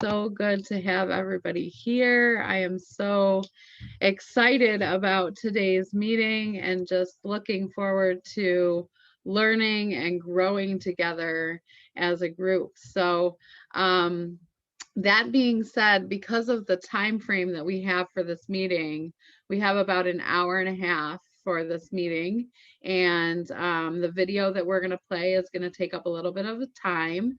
so good to have everybody here. I am so excited about today's meeting and just looking forward to learning and growing together as a group. So that being said, because of the time frame that we have for this meeting, we have about an hour and a half for this meeting, and the video that we're going to play is going to take up a little bit of time.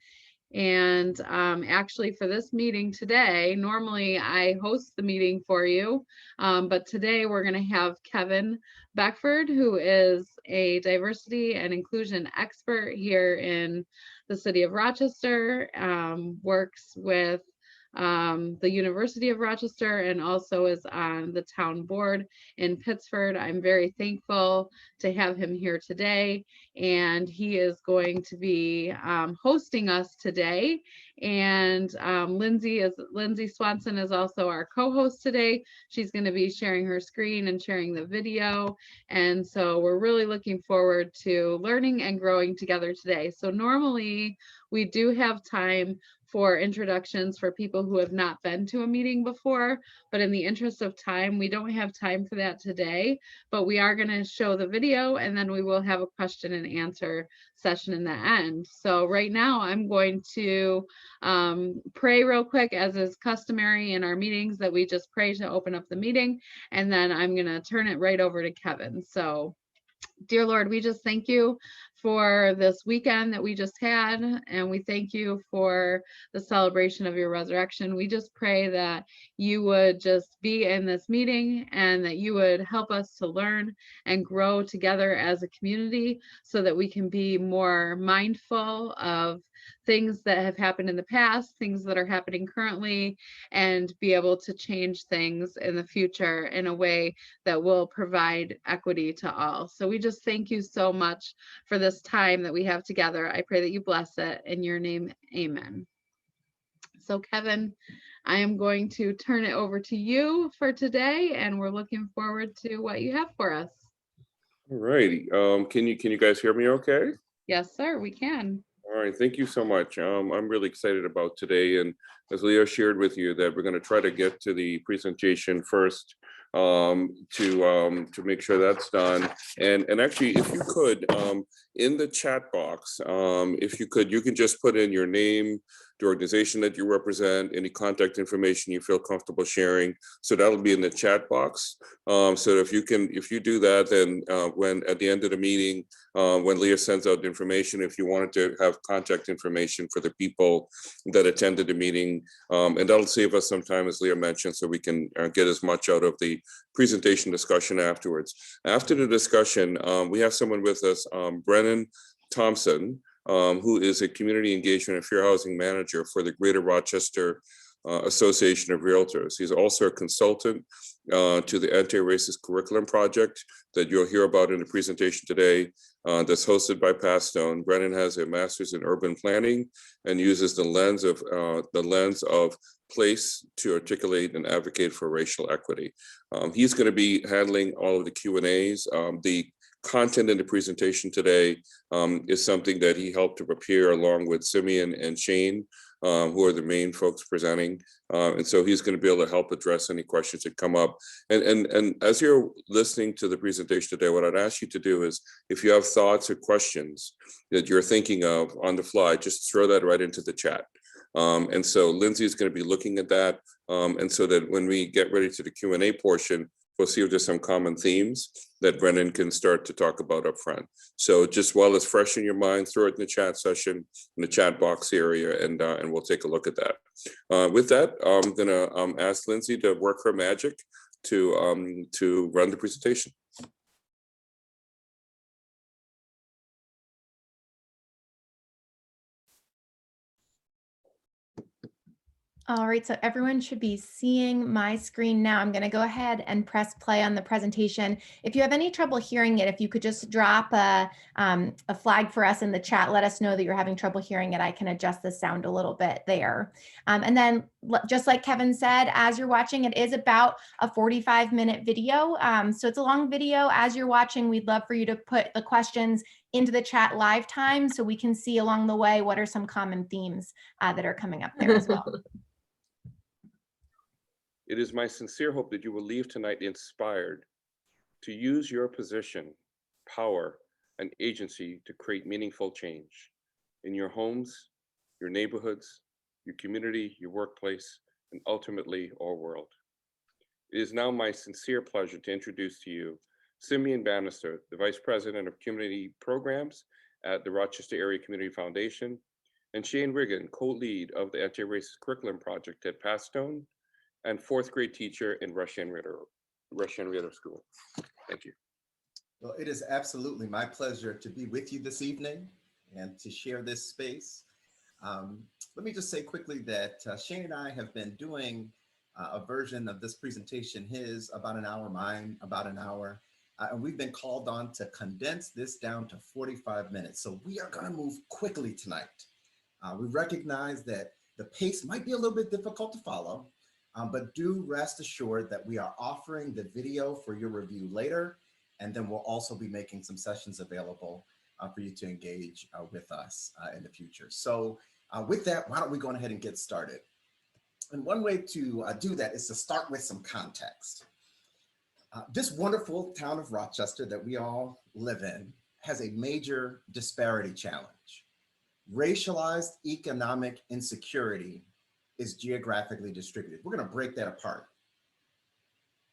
And actually for this meeting today, normally I host the meeting for you, but today we're going to have Kevin Beckford, who is a diversity and inclusion expert here in the city of Rochester, works with the University of Rochester and also is on the town board in Pittsford. I'm very thankful to have him here today, and he is going to be hosting us today. And Lindsay Swanson is also our co-host today. She's going to be sharing her screen and sharing the video. And so we're really looking forward to learning and growing together today. So normally we do have time for introductions for people who have not been to a meeting before, but in the interest of time, we don't have time for that today, but we are going to show the video and then we will have a question and answer session in the end. So right now I'm going to pray real quick, as is customary in our meetings, that we just pray to open up the meeting, and then I'm going to turn it right over to Kevin. So dear Lord, we just thank you for this weekend that we just had, and we thank you for the celebration of your resurrection. We just pray that you would just be in this meeting and that you would help us to learn and grow together as a community so that we can be more mindful of things that have happened in the past, things that are happening currently, and be able to change things in the future in a way that will provide equity to all. So we just thank you so much for this time that we have together. I pray that you bless it in your name. Amen. So Kevin, I am going to turn it over to you for today, and we're looking forward to what you have for us. All righty. Can you guys hear me okay? Yes, sir, we can. All right, thank you so much. I'm really excited about today, and as Leo shared with you, that we're going to try to get to the presentation first to make sure that's done. And actually, if you could, in the chat box, if you could, you can just put in your name, the organization that you represent, any contact information you feel comfortable sharing. So that'll be in the chat box. So if you do that, then when at the end of the meeting, when Leah sends out the information, if you wanted to have contact information for the people that attended the meeting, and that'll save us some time, as Leah mentioned, so we can get as much out of the presentation discussion afterwards. After the discussion, we have someone with us, Brennan Thompson, who is a community engagement and fair housing manager for the Greater Rochester Association of Realtors. He's also a consultant to the Anti-Racist Curriculum Project that you'll hear about in the presentation today, that's hosted by Pastone. Brennan has a master's in urban planning and uses the lens of place to articulate and advocate for racial equity. He's going to be handling all of the Q&As. The content in the presentation today is something that he helped to prepare along with Simeon and Shane, who are the main folks presenting. And so he's going to be able to help address any questions that come up. And as you're listening to the presentation today, what I'd ask you to do is, if you have thoughts or questions that you're thinking of on the fly, just throw that right into the chat. And so Lindsay is going to be looking at that. And so that when we get ready to the Q&A portion, we'll see if there's some common themes that Brennan can start to talk about up front. So just while it's fresh in your mind, throw it in the chat session, in the chat box area, and we'll take a look at that. With that, I'm gonna ask Lindsay to work her magic to run the presentation. All right, so everyone should be seeing my screen now. I'm going to go ahead and press play on the presentation. If you have any trouble hearing it, if you could just drop a flag for us in the chat, let us know that you're having trouble hearing it. I can adjust the sound a little bit there. And then just like Kevin said, as you're watching, it is about a 45-minute video. So it's a long video. As you're watching, we'd love for you to put the questions into the chat live time so we can see along the way what are some common themes that are coming up there as well. It is my sincere hope that you will leave tonight inspired to use your position, power, and agency to create meaningful change in your homes, your neighborhoods, your community, your workplace, and ultimately our world. It is now my sincere pleasure to introduce to you Simeon Bannister, the Vice President of Community Programs at the Rochester Area Community Foundation, and Shane Riggin, co-lead of the Anti-Racist Curriculum Project at Pastone, and fourth grade teacher in Rush Henrietta School. Thank you. Well, it is absolutely my pleasure to be with you this evening and to share this space. Let me just say quickly that Shane and I have been doing a version of this presentation, his about an hour, mine about an hour. And we've been called on to condense this down to 45 minutes. So we are going to move quickly tonight. We recognize that the pace might be a little bit difficult to follow, but do rest assured that we are offering the video for your review later. And then we'll also be making some sessions available for you to engage with us in the future. So with that, why don't we go ahead and get started? And one way to do that is to start with some context. This wonderful town of Rochester that we all live in has a major disparity challenge. Racialized economic insecurity is geographically distributed. We're going to break that apart.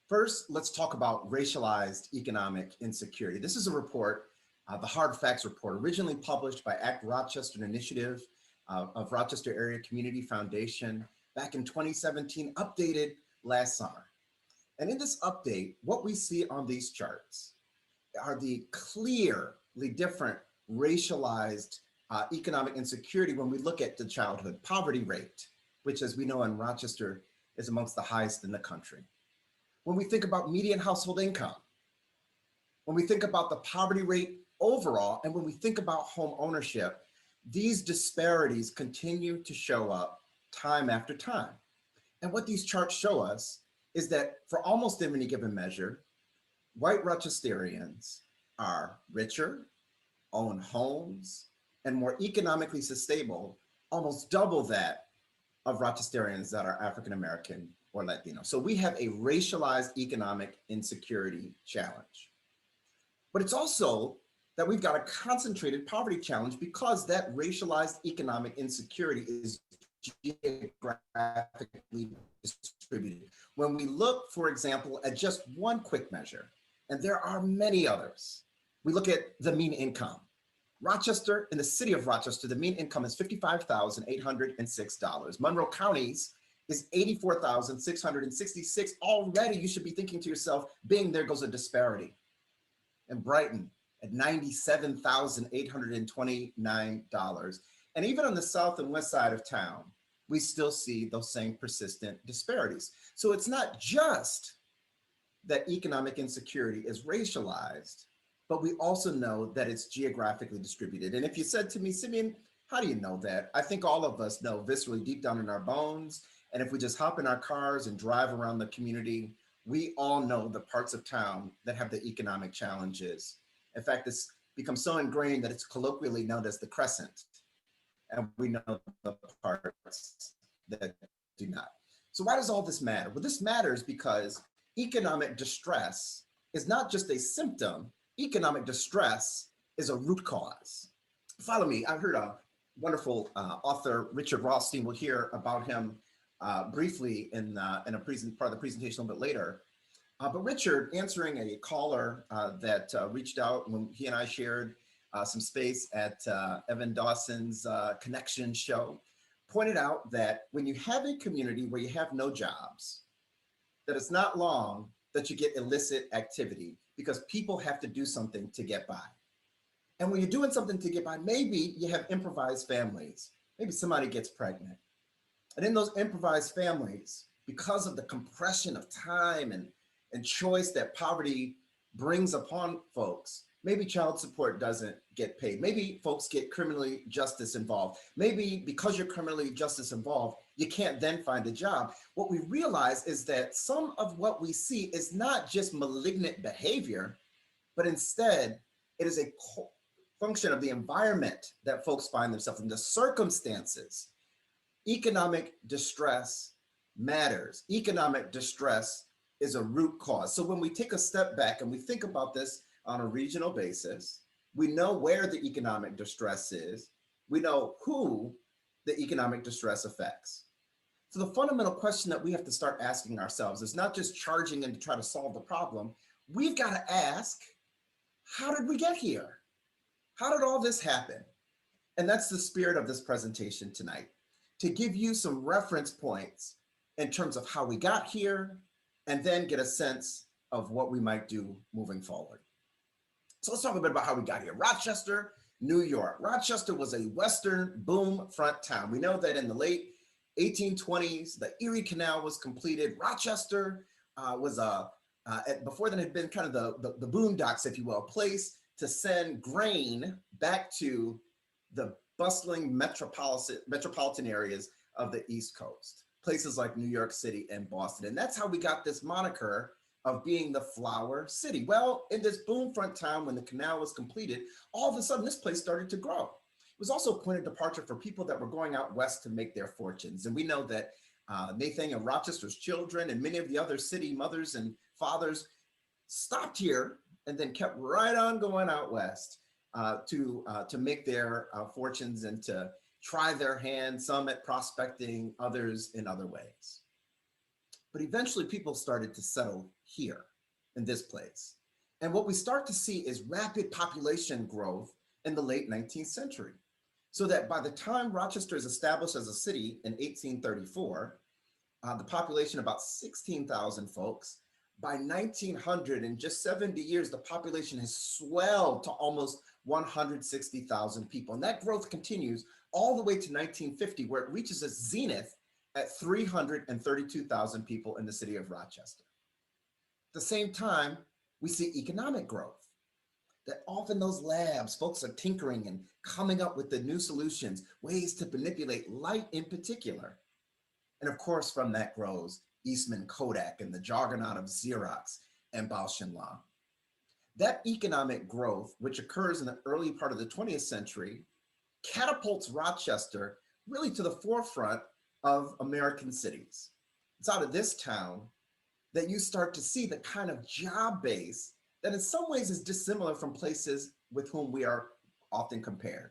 First, let's talk about racialized economic insecurity. This is a report, the Hard Facts Report, originally published by Act Rochester Initiative of Rochester Area Community Foundation back in 2017, updated last summer. And in this update, what we see on these charts are the clearly different racialized economic insecurity when we look at the childhood poverty rate, which, as we know in Rochester, is amongst the highest in the country. When we think about median household income, when we think about the poverty rate overall, and when we think about home ownership, these disparities continue to show up time after time. And what these charts show us is that for almost any given measure, white Rochesterians are richer, own homes, and more economically stable, almost double that of Rochesterians that are African American or Latino. So we have a racialized economic insecurity challenge. But it's also that we've got a concentrated poverty challenge because that racialized economic insecurity is geographically distributed. When we look, for example, at just one quick measure, and there are many others, we look at the mean income. Rochester, in the city of Rochester, the mean income is $55,806. Monroe County's is $84,666. Already you should be thinking to yourself, bing, there goes a disparity. And Brighton at $97,829. And even on the south and west side of town, we still see those same persistent disparities. So it's not just that economic insecurity is racialized, but we also know that it's geographically distributed. And if you said to me, Simeon, how do you know that? I think all of us know viscerally deep down in our bones. And if we just hop in our cars and drive around the community, we all know the parts of town that have the economic challenges. In fact, it's become so ingrained that it's colloquially known as the crescent. And we know the parts that do not. So why does all this matter? Well, this matters because economic distress is not just a symptom. Economic distress is a root cause. Follow me. I heard a wonderful author, Richard Rothstein. We'll hear about him briefly in a part of the presentation a little bit later. But Richard, answering a caller that reached out when he and I shared some space at Evan Dawson's Connection show, pointed out that when you have a community where you have no jobs, that it's not long that you get illicit activity because people have to do something to get by. And when you're doing something to get by, maybe you have improvised families. Maybe somebody gets pregnant. And in those improvised families, because of the compression of time and choice that poverty brings upon folks, maybe child support doesn't get paid. Maybe folks get criminally justice involved. Maybe because you're criminally justice involved, you can't then find a job. What we realize is that some of what we see is not just malignant behavior, but instead it is a function of the environment that folks find themselves in, the circumstances. Economic distress matters. Economic distress is a root cause. So when we take a step back and we think about this on a regional basis, we know where the economic distress is. We know who the economic distress affects. So the fundamental question that we have to start asking ourselves is not just charging in to try to solve the problem. We've got to ask, how did we get here? How did all this happen? And that's the spirit of this presentation tonight, to give you some reference points in terms of how we got here, and then get a sense of what we might do moving forward. So let's talk a bit about how we got here. Rochester, New York. Rochester was a Western boom front town. We know that in the late 1820s, the Erie Canal was completed. Rochester was before then had been kind of the boondocks, if you will, a place to send grain back to the bustling metropolitan areas of the East Coast, places like New York City and Boston. And that's how we got this moniker of being the Flower City. Well, in this boomfront town, when the canal was completed, all of a sudden this place started to grow. It was also a point of departure for people that were going out west to make their fortunes. And we know that Nathaniel Rochester's children and many of the other city mothers and fathers stopped here and then kept right on going out west to make their fortunes and to try their hand, some at prospecting, others in other ways. But eventually people started to settle here in this place. And what we start to see is rapid population growth in the late 19th century. So that by the time Rochester is established as a city in 1834, the population about 16,000 folks. By 1900, in just 70 years, the population has swelled to almost 160,000 people. And that growth continues all the way to 1950, where it reaches a zenith at 332,000 people in the city of Rochester. At the same time, we see economic growth, that often those labs, folks are tinkering and coming up with the new solutions, ways to manipulate light in particular. And of course, from that grows Eastman Kodak and the juggernaut of Xerox and Bausch & Lomb. That economic growth, which occurs in the early part of the 20th century, catapults Rochester really to the forefront of American cities. It's out of this town that you start to see the kind of job base that in some ways is dissimilar from places with whom we are often compared.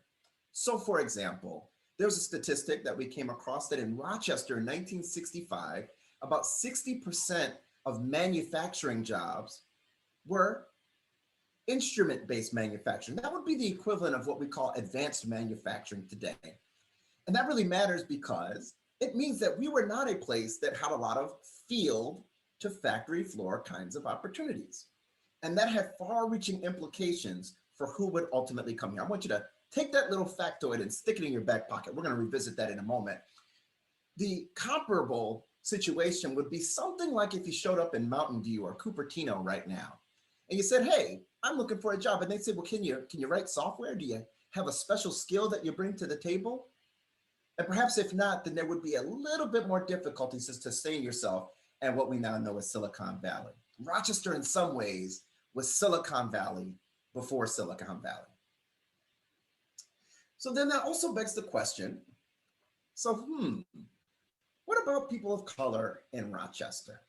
So for example, there's a statistic that we came across that in Rochester in 1965, about 60% of manufacturing jobs were instrument-based manufacturing. That would be the equivalent of what we call advanced manufacturing today. And that really matters because it means that we were not a place that had a lot of field to factory floor kinds of opportunities. And that had far-reaching implications for who would ultimately come here. I want you to take that little factoid and stick it in your back pocket. We're going to revisit that in a moment. The comparable situation would be something like if you showed up in Mountain View or Cupertino right now, and you said, hey, I'm looking for a job. And they said, well, can you write software? Do you have a special skill that you bring to the table? And perhaps if not, then there would be a little bit more difficulties to sustain yourself and what we now know as Silicon Valley. Rochester in some ways was Silicon Valley before Silicon Valley. So then that also begs the question, so what about people of color in Rochester?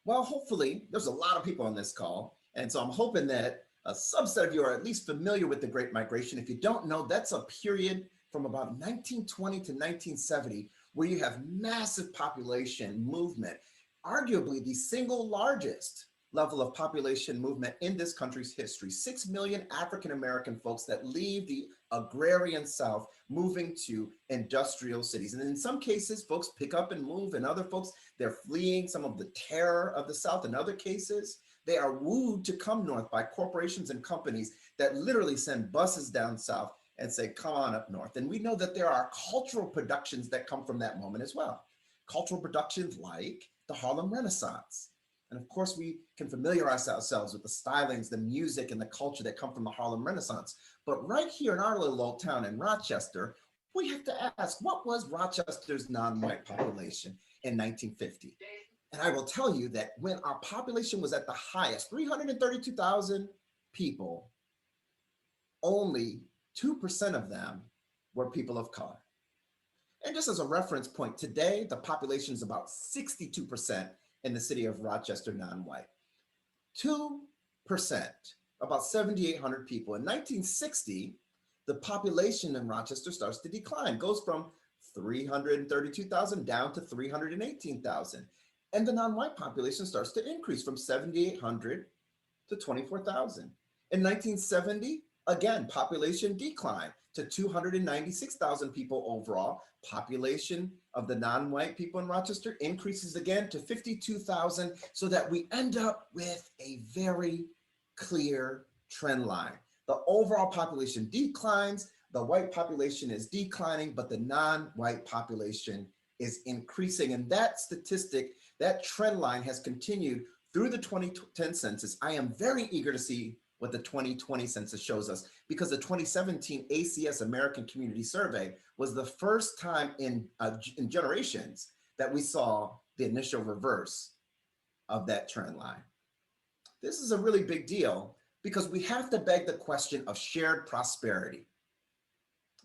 Well, hopefully there's a lot of people on this call. And so I'm hoping that a subset of you are at least familiar with the Great Migration. If you don't know, that's a period from about 1920 to 1970, where you have massive population movement, arguably the single largest level of population movement in this country's history. 6 million African-American folks that leave the agrarian South moving to industrial cities. And in some cases, folks pick up and move, and other folks, they're fleeing some of the terror of the South. In other cases, they are wooed to come north by corporations and companies that literally send buses down south and say, come on up north. And we know that there are cultural productions that come from that moment as well. Cultural productions like the Harlem Renaissance. And of course, we can familiarize ourselves with the stylings, the music, and the culture that come from the Harlem Renaissance. But right here in our little old town in Rochester, we have to ask, what was Rochester's non-white population in 1950? And I will tell you that when our population was at the highest, 332,000 people, only 2% of them were people of color. And just as a reference point, today the population is about 62% in the city of Rochester non-white. 2%, about 7,800 people. In 1960, the population in Rochester starts to decline, goes from 332,000 down to 318,000. And the non-white population starts to increase from 7,800 to 24,000. In 1970, again, population decline to 296,000 people overall. Population of the non-white people in Rochester increases again to 52,000, so that we end up with a very clear trend line. The overall population declines, the white population is declining, but the non-white population is increasing. And that statistic, that trend line has continued through the 2010 census. I am very eager to see what the 2020 census shows us, because the 2017 ACS American Community Survey was the first time in generations that we saw the initial reverse of that trend line. This is a really big deal, because we have to beg the question of shared prosperity.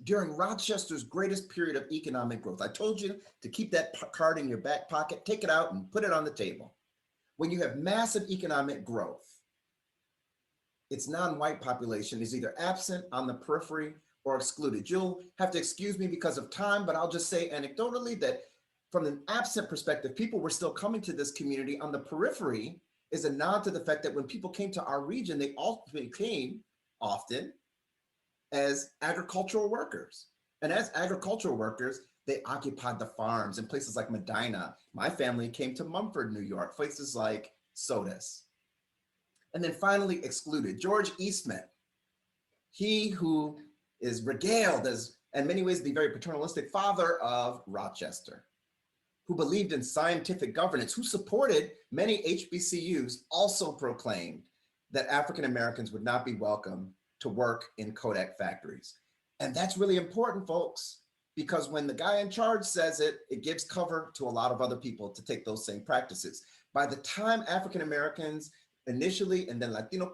During Rochester's greatest period of economic growth, I told you to keep that card in your back pocket, take it out and put it on the table. When you have massive economic growth, its non-white population is either absent, on the periphery, or excluded. You'll have to excuse me because of time, but I'll just say anecdotally that from an absent perspective, people were still coming to this community. On the periphery is a nod to the fact that when people came to our region, they ultimately came often as agricultural workers. And as agricultural workers, they occupied the farms in places like Medina. My family came to Mumford, New York, places like Sodus. And then finally excluded, George Eastman, he who is regaled as, in many ways, the very paternalistic father of Rochester, who believed in scientific governance, who supported many HBCUs, also proclaimed that African Americans would not be welcome to work in Kodak factories. And that's really important, folks, because when the guy in charge says it, it gives cover to a lot of other people to take those same practices. By the time African Americans initially, and then Latino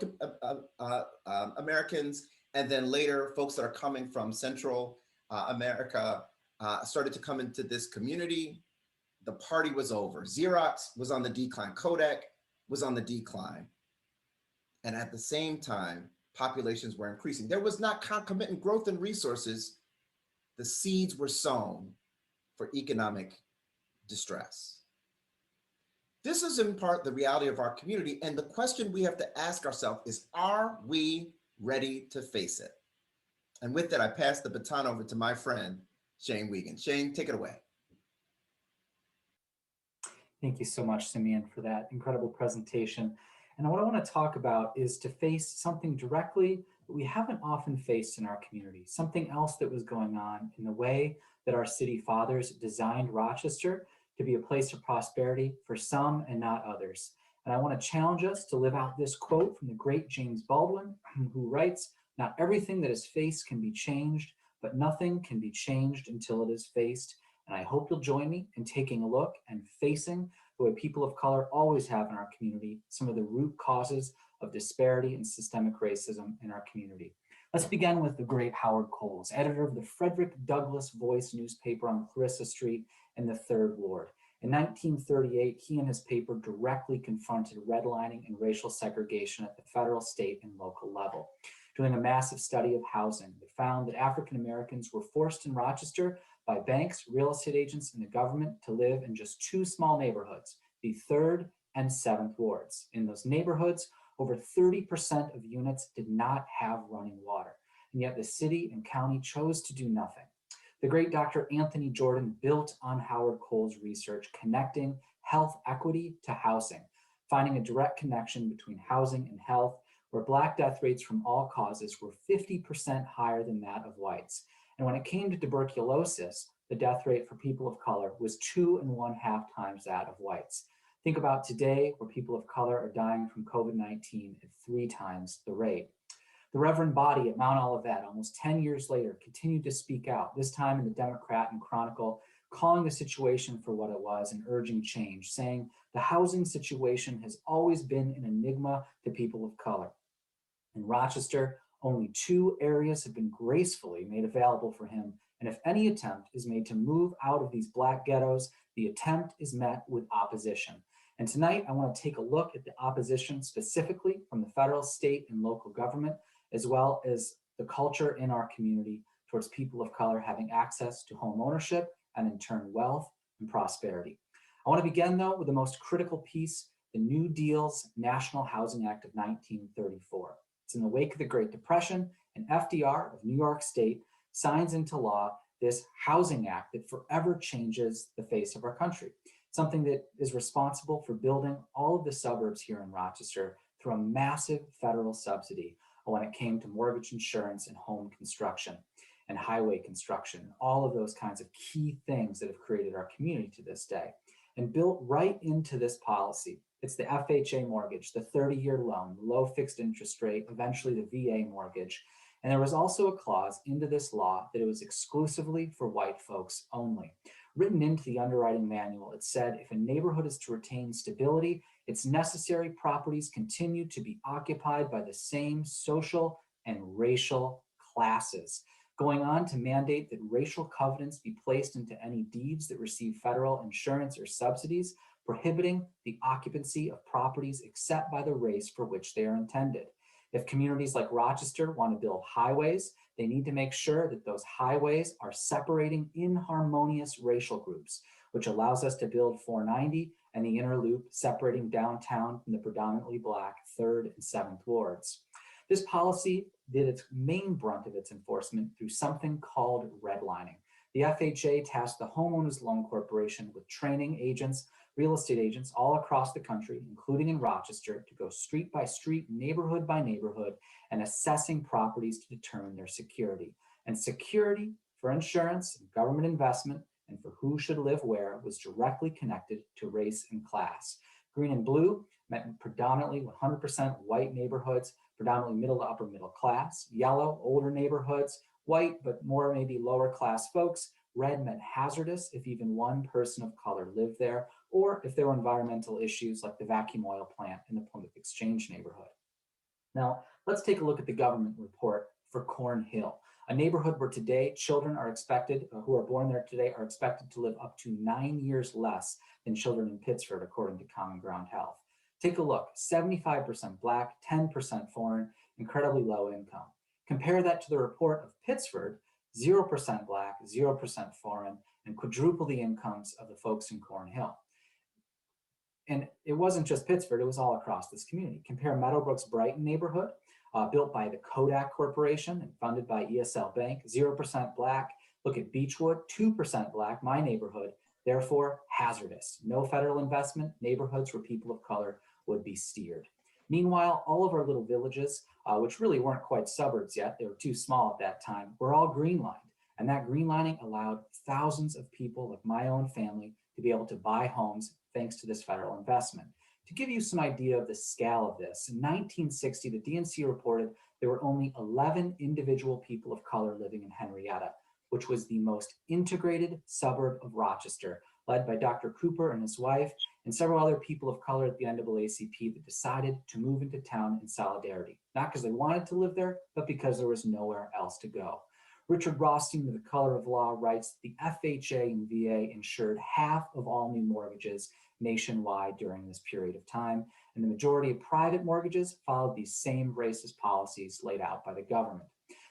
Americans, and then later folks that are coming from Central America started to come into this community, the party was over. Xerox was on the decline. Kodak was on the decline. And at the same time, populations were increasing. There was not concomitant growth in resources. The seeds were sown for economic distress. This is in part the reality of our community. And the question we have to ask ourselves is, are we ready to face it? And with that, I pass the baton over to my friend, Shane Wiegand. Shane, take it away. Thank you so much, Simeon, for that incredible presentation. And what I want to talk about is to face something directly that we haven't often faced in our community, something else that was going on in the way that our city fathers designed Rochester to be a place of prosperity for some and not others. And I want to challenge us to live out this quote from the great James Baldwin, who writes, "Not everything that is faced can be changed, but nothing can be changed until it is faced." And I hope you'll join me in taking a look and facing the way people of color always have in our community, some of the root causes of disparity and systemic racism in our community. Let's begin with the great Howard Coles, editor of the Frederick Douglass Voice newspaper on Clarissa Street in the 3rd Ward. In 1938, he and his paper directly confronted redlining and racial segregation at the federal, state, and local level. Doing a massive study of housing, they found that African Americans were forced in Rochester by banks, real estate agents, and the government to live in just 2 small neighborhoods, the 3rd and 7th Wards. In those neighborhoods, over 30% of units did not have running water, and yet the city and county chose to do nothing. The great Dr. Anthony Jordan built on Howard Coles' research, connecting health equity to housing, finding a direct connection between housing and health, where Black death rates from all causes were 50% higher than that of whites. And when it came to tuberculosis, the death rate for people of color was 2.5 times that of whites. Think about today, where people of color are dying from COVID-19 at 3 times the rate. The Reverend Body at Mount Olivet, almost 10 years later, continued to speak out, this time in the Democrat and Chronicle, calling the situation for what it was and urging change, saying the housing situation has always been an enigma to people of color. In Rochester, only 2 areas have been gracefully made available for him And if any attempt is made to move out of these Black ghettos, the attempt is met with opposition. And tonight, I want to take a look at the opposition specifically from the federal, state, and local government, as well as the culture in our community towards people of color having access to home ownership and in turn wealth and prosperity. I want to begin though with the most critical piece, the New Deal's National Housing Act of 1934. It's in the wake of the Great Depression, and FDR of New York State signs into law this Housing Act that forever changes the face of our country. Something that is responsible for building all of the suburbs here in Rochester through a massive federal subsidy when it came to mortgage insurance and home construction and highway construction, all of those kinds of key things that have created our community to this day. And built right into this policy, it's the FHA mortgage, the 30-year loan, low fixed interest rate, eventually the VA mortgage. And there was also a clause into this law that it was exclusively for white folks only. Written into the underwriting manual, it said if a neighborhood is to retain stability, its necessary properties continue to be occupied by the same social and racial classes, going on to mandate that racial covenants be placed into any deeds that receive federal insurance or subsidies, prohibiting the occupancy of properties except by the race for which they are intended. If communities like Rochester want to build highways, they need to make sure that those highways are separating inharmonious racial groups, which allows us to build 490 and the inner loop separating downtown from the predominantly Black 3rd and 7th wards. This policy did its main brunt of its enforcement through something called redlining. The FHA tasked the Homeowners Loan Corporation with training agents, real estate agents all across the country, including in Rochester, to go street by street, neighborhood by neighborhood, and assessing properties to determine their security. And security for insurance and government investment and for who should live where was directly connected to race and class. Green and blue meant predominantly 100% white neighborhoods, predominantly middle to upper middle class. Yellow, older neighborhoods. White, but more maybe lower class folks. Red meant hazardous if even one person of color lived there, or if there were environmental issues like the vacuum oil plant in the Plymouth Exchange neighborhood. Now, let's take a look at the government report for Cornhill, a neighborhood where today children are expected, who are born there today, are expected to live up to 9 years less than children in Pittsford, according to Common Ground Health. Take a look, 75% Black, 10% foreign, incredibly low income. Compare that to the report of Pittsford, 0% Black, 0% foreign, and quadruple the incomes of the folks in Cornhill. And it wasn't just Pittsford, it was all across this community. Compare Meadowbrook's Brighton neighborhood, built by the Kodak Corporation and funded by ESL Bank, 0% Black. Look at Beechwood, 2% Black, my neighborhood, therefore hazardous. No federal investment, neighborhoods where people of color would be steered. Meanwhile, all of our little villages, which really weren't quite suburbs yet, they were too small at that time, were all green lined. And that green lining allowed thousands of people, like my own family, to be able to buy homes thanks to this federal investment. To give you some idea of the scale of this, in 1960, the DNC reported there were only 11 individual people of color living in Henrietta, which was the most integrated suburb of Rochester, led by Dr. Cooper and his wife, and several other people of color at the NAACP that decided to move into town in solidarity, not because they wanted to live there, but because there was nowhere else to go. Richard Rothstein of The Color of Law writes, the FHA and VA insured half of all new mortgages nationwide during this period of time, and the majority of private mortgages followed these same racist policies laid out by the government.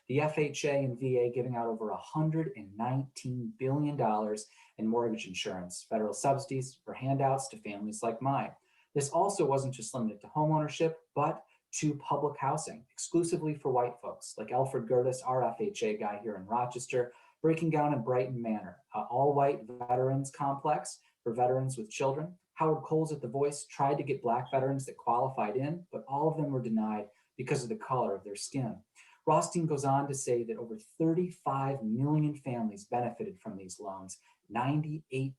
The FHA and VA giving out over $119 billion in mortgage insurance, federal subsidies for handouts to families like mine. This also wasn't just limited to homeownership, but to public housing, exclusively for white folks, like Alfred Gertis, our FHA guy here in Rochester, breaking down in Brighton Manor, all-white veterans complex for veterans with children. Howard Coles at The Voice tried to get Black veterans that qualified in, but all of them were denied because of the color of their skin. Rothstein goes on to say that over 35 million families benefited from these loans. 98%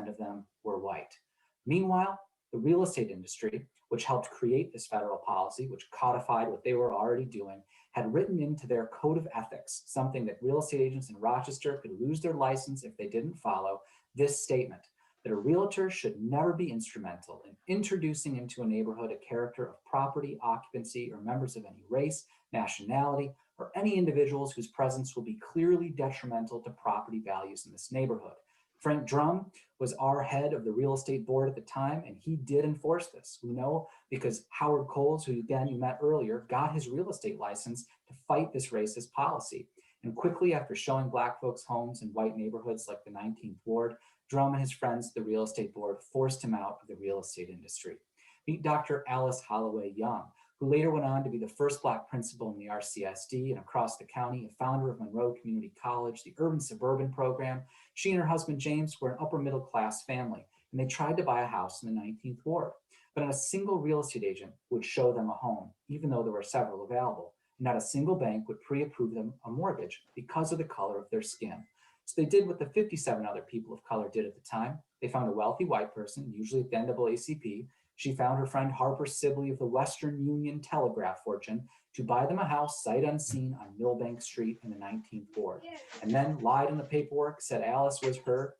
of them were white. Meanwhile, the real estate industry, which helped create this federal policy, which codified what they were already doing, had written into their code of ethics, something that real estate agents in Rochester could lose their license if they didn't follow, this statement, that a realtor should never be instrumental in introducing into a neighborhood a character of property, occupancy, or members of any race, nationality, or any individuals whose presence will be clearly detrimental to property values in this neighborhood. Frank Drum was our head of the real estate board at the time, and he did enforce this. We know because Howard Coles, who again you met earlier, got his real estate license to fight this racist policy. And quickly after showing Black folks homes in white neighborhoods like the 19th Ward, Drum and his friends, the real estate board, forced him out of the real estate industry. Meet Dr. Alice Holloway Young, who later went on to be the first Black principal in the RCSD and across the county, a founder of Monroe Community College, the urban suburban program. She and her husband James were an upper middle class family, and they tried to buy a house in the 19th Ward. But not a single real estate agent would show them a home, even though there were several available. And not a single bank would pre-approve them a mortgage because of the color of their skin. So they did what the 57 other people of color did at the time. They found a wealthy white person, usually at the NAACP. She found her friend Harper Sibley of the Western Union Telegraph fortune to buy them a house sight unseen on Millbank Street in the 19th Ward, and then lied on the paperwork, said Alice was her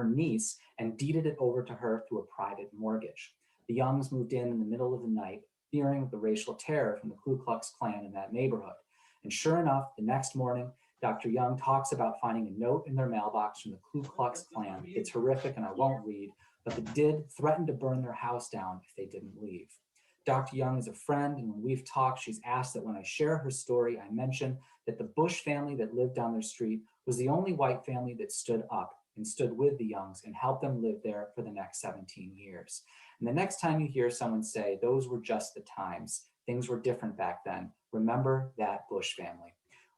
niece, and deeded it over to her through a private mortgage. The Youngs moved in the middle of the night, fearing the racial terror from the Ku Klux Klan in that neighborhood. And sure enough, the next morning, Dr. Young talks about finding a note in their mailbox from the Ku Klux Klan. It's horrific and I won't read, but they did threaten to burn their house down if they didn't leave. Dr. Young is a friend, and when we've talked, she's asked that when I share her story, I mention that the Bush family that lived down their street was the only white family that stood up and stood with the Youngs and helped them live there for the next 17 years. And the next time you hear someone say, those were just the times, things were different back then, remember that Bush family.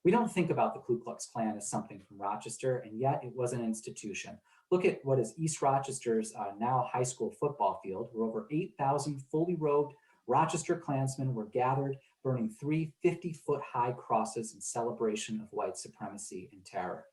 We don't think about the Ku Klux Klan as something from Rochester, and yet it was an institution. Look at what is East Rochester's now high school football field, where over 8,000 fully robed Rochester Klansmen were gathered, burning 3 50-foot high crosses in celebration of white supremacy and terror.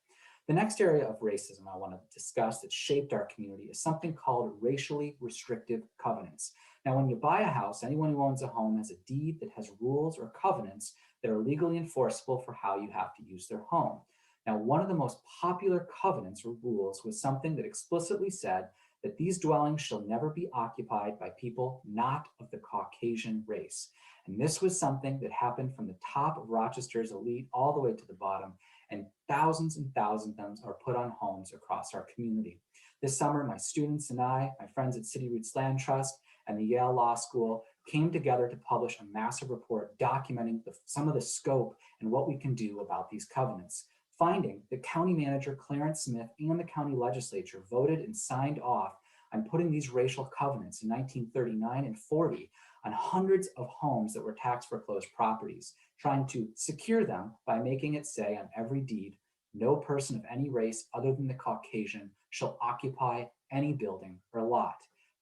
The next area of racism I want to discuss that shaped our community is something called racially restrictive covenants. Now, when you buy a house, anyone who owns a home has a deed that has rules or covenants that are legally enforceable for how you have to use their home. Now, one of the most popular covenants or rules was something that explicitly said that these dwellings shall never be occupied by people not of the Caucasian race. And this was something that happened from the top of Rochester's elite all the way to the bottom, and thousands of them are put on homes across our community. This summer, my students and I, my friends at City Roots Land Trust and the Yale Law School came together to publish a massive report documenting some of the scope and what we can do about these covenants, finding that County Manager Clarence Smith and the county legislature voted and signed off on putting these racial covenants in 1939 and 40 on hundreds of homes that were tax foreclosed properties, trying to secure them by making it say on every deed, no person of any race other than the Caucasian shall occupy any building or lot.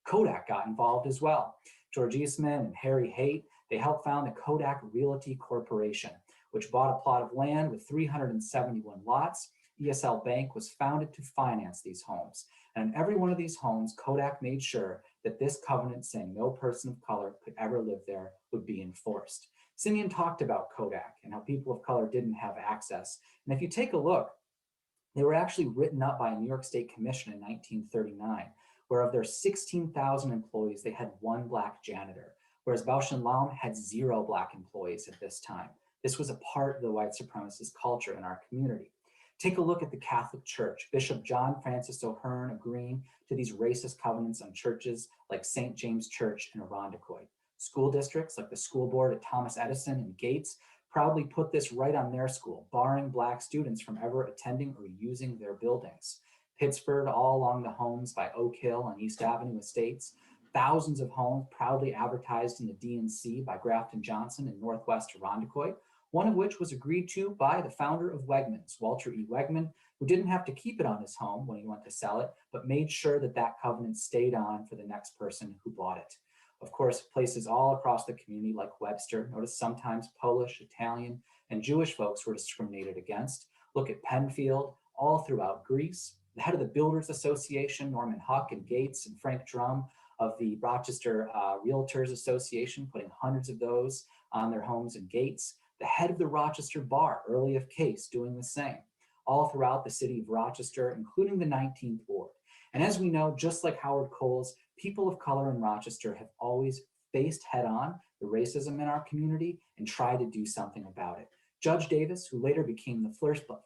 Kodak got involved as well. George Eastman and Harry Haight, they helped found the Kodak Realty Corporation, which bought a plot of land with 371 lots. ESL Bank was founded to finance these homes. And in every one of these homes, Kodak made sure that this covenant saying no person of color could ever live there would be enforced. Simeon talked about Kodak and how people of color didn't have access. And if you take a look, they were actually written up by a New York State Commission in 1939, where of their 16,000 employees, they had 1 Black janitor, whereas Bausch and Lomb had 0 Black employees at this time. This was a part of the white supremacist culture in our community. Take a look at the Catholic Church. Bishop John Francis O'Hearn agreeing to these racist covenants on churches like St. James Church in Irondequoit. School districts like the school board at Thomas Edison and Gates proudly put this right on their school, barring Black students from ever attending or using their buildings. Pittsburgh, all along the homes by Oak Hill and East Avenue Estates, thousands of homes proudly advertised in the DNC by Grafton Johnson in Northwest Irondequoit, one of which was agreed to by the founder of Wegmans, Walter E. Wegman, who didn't have to keep it on his home when he went to sell it, but made sure that that covenant stayed on for the next person who bought it. Of course, places all across the community like Webster, notice sometimes Polish, Italian, and Jewish folks were discriminated against. Look at Penfield, all throughout Greece. The head of the Builders Association, Norman Huck and Gates and Frank Drum of the Rochester Realtors Association, putting hundreds of those on their homes and gates. The head of the Rochester Bar, Early of Case, doing the same, all throughout the city of Rochester, including the 19th Ward. And as we know, just like Howard Coles, people of color in Rochester have always faced head-on the racism in our community and tried to do something about it. Judge Davis, who later became the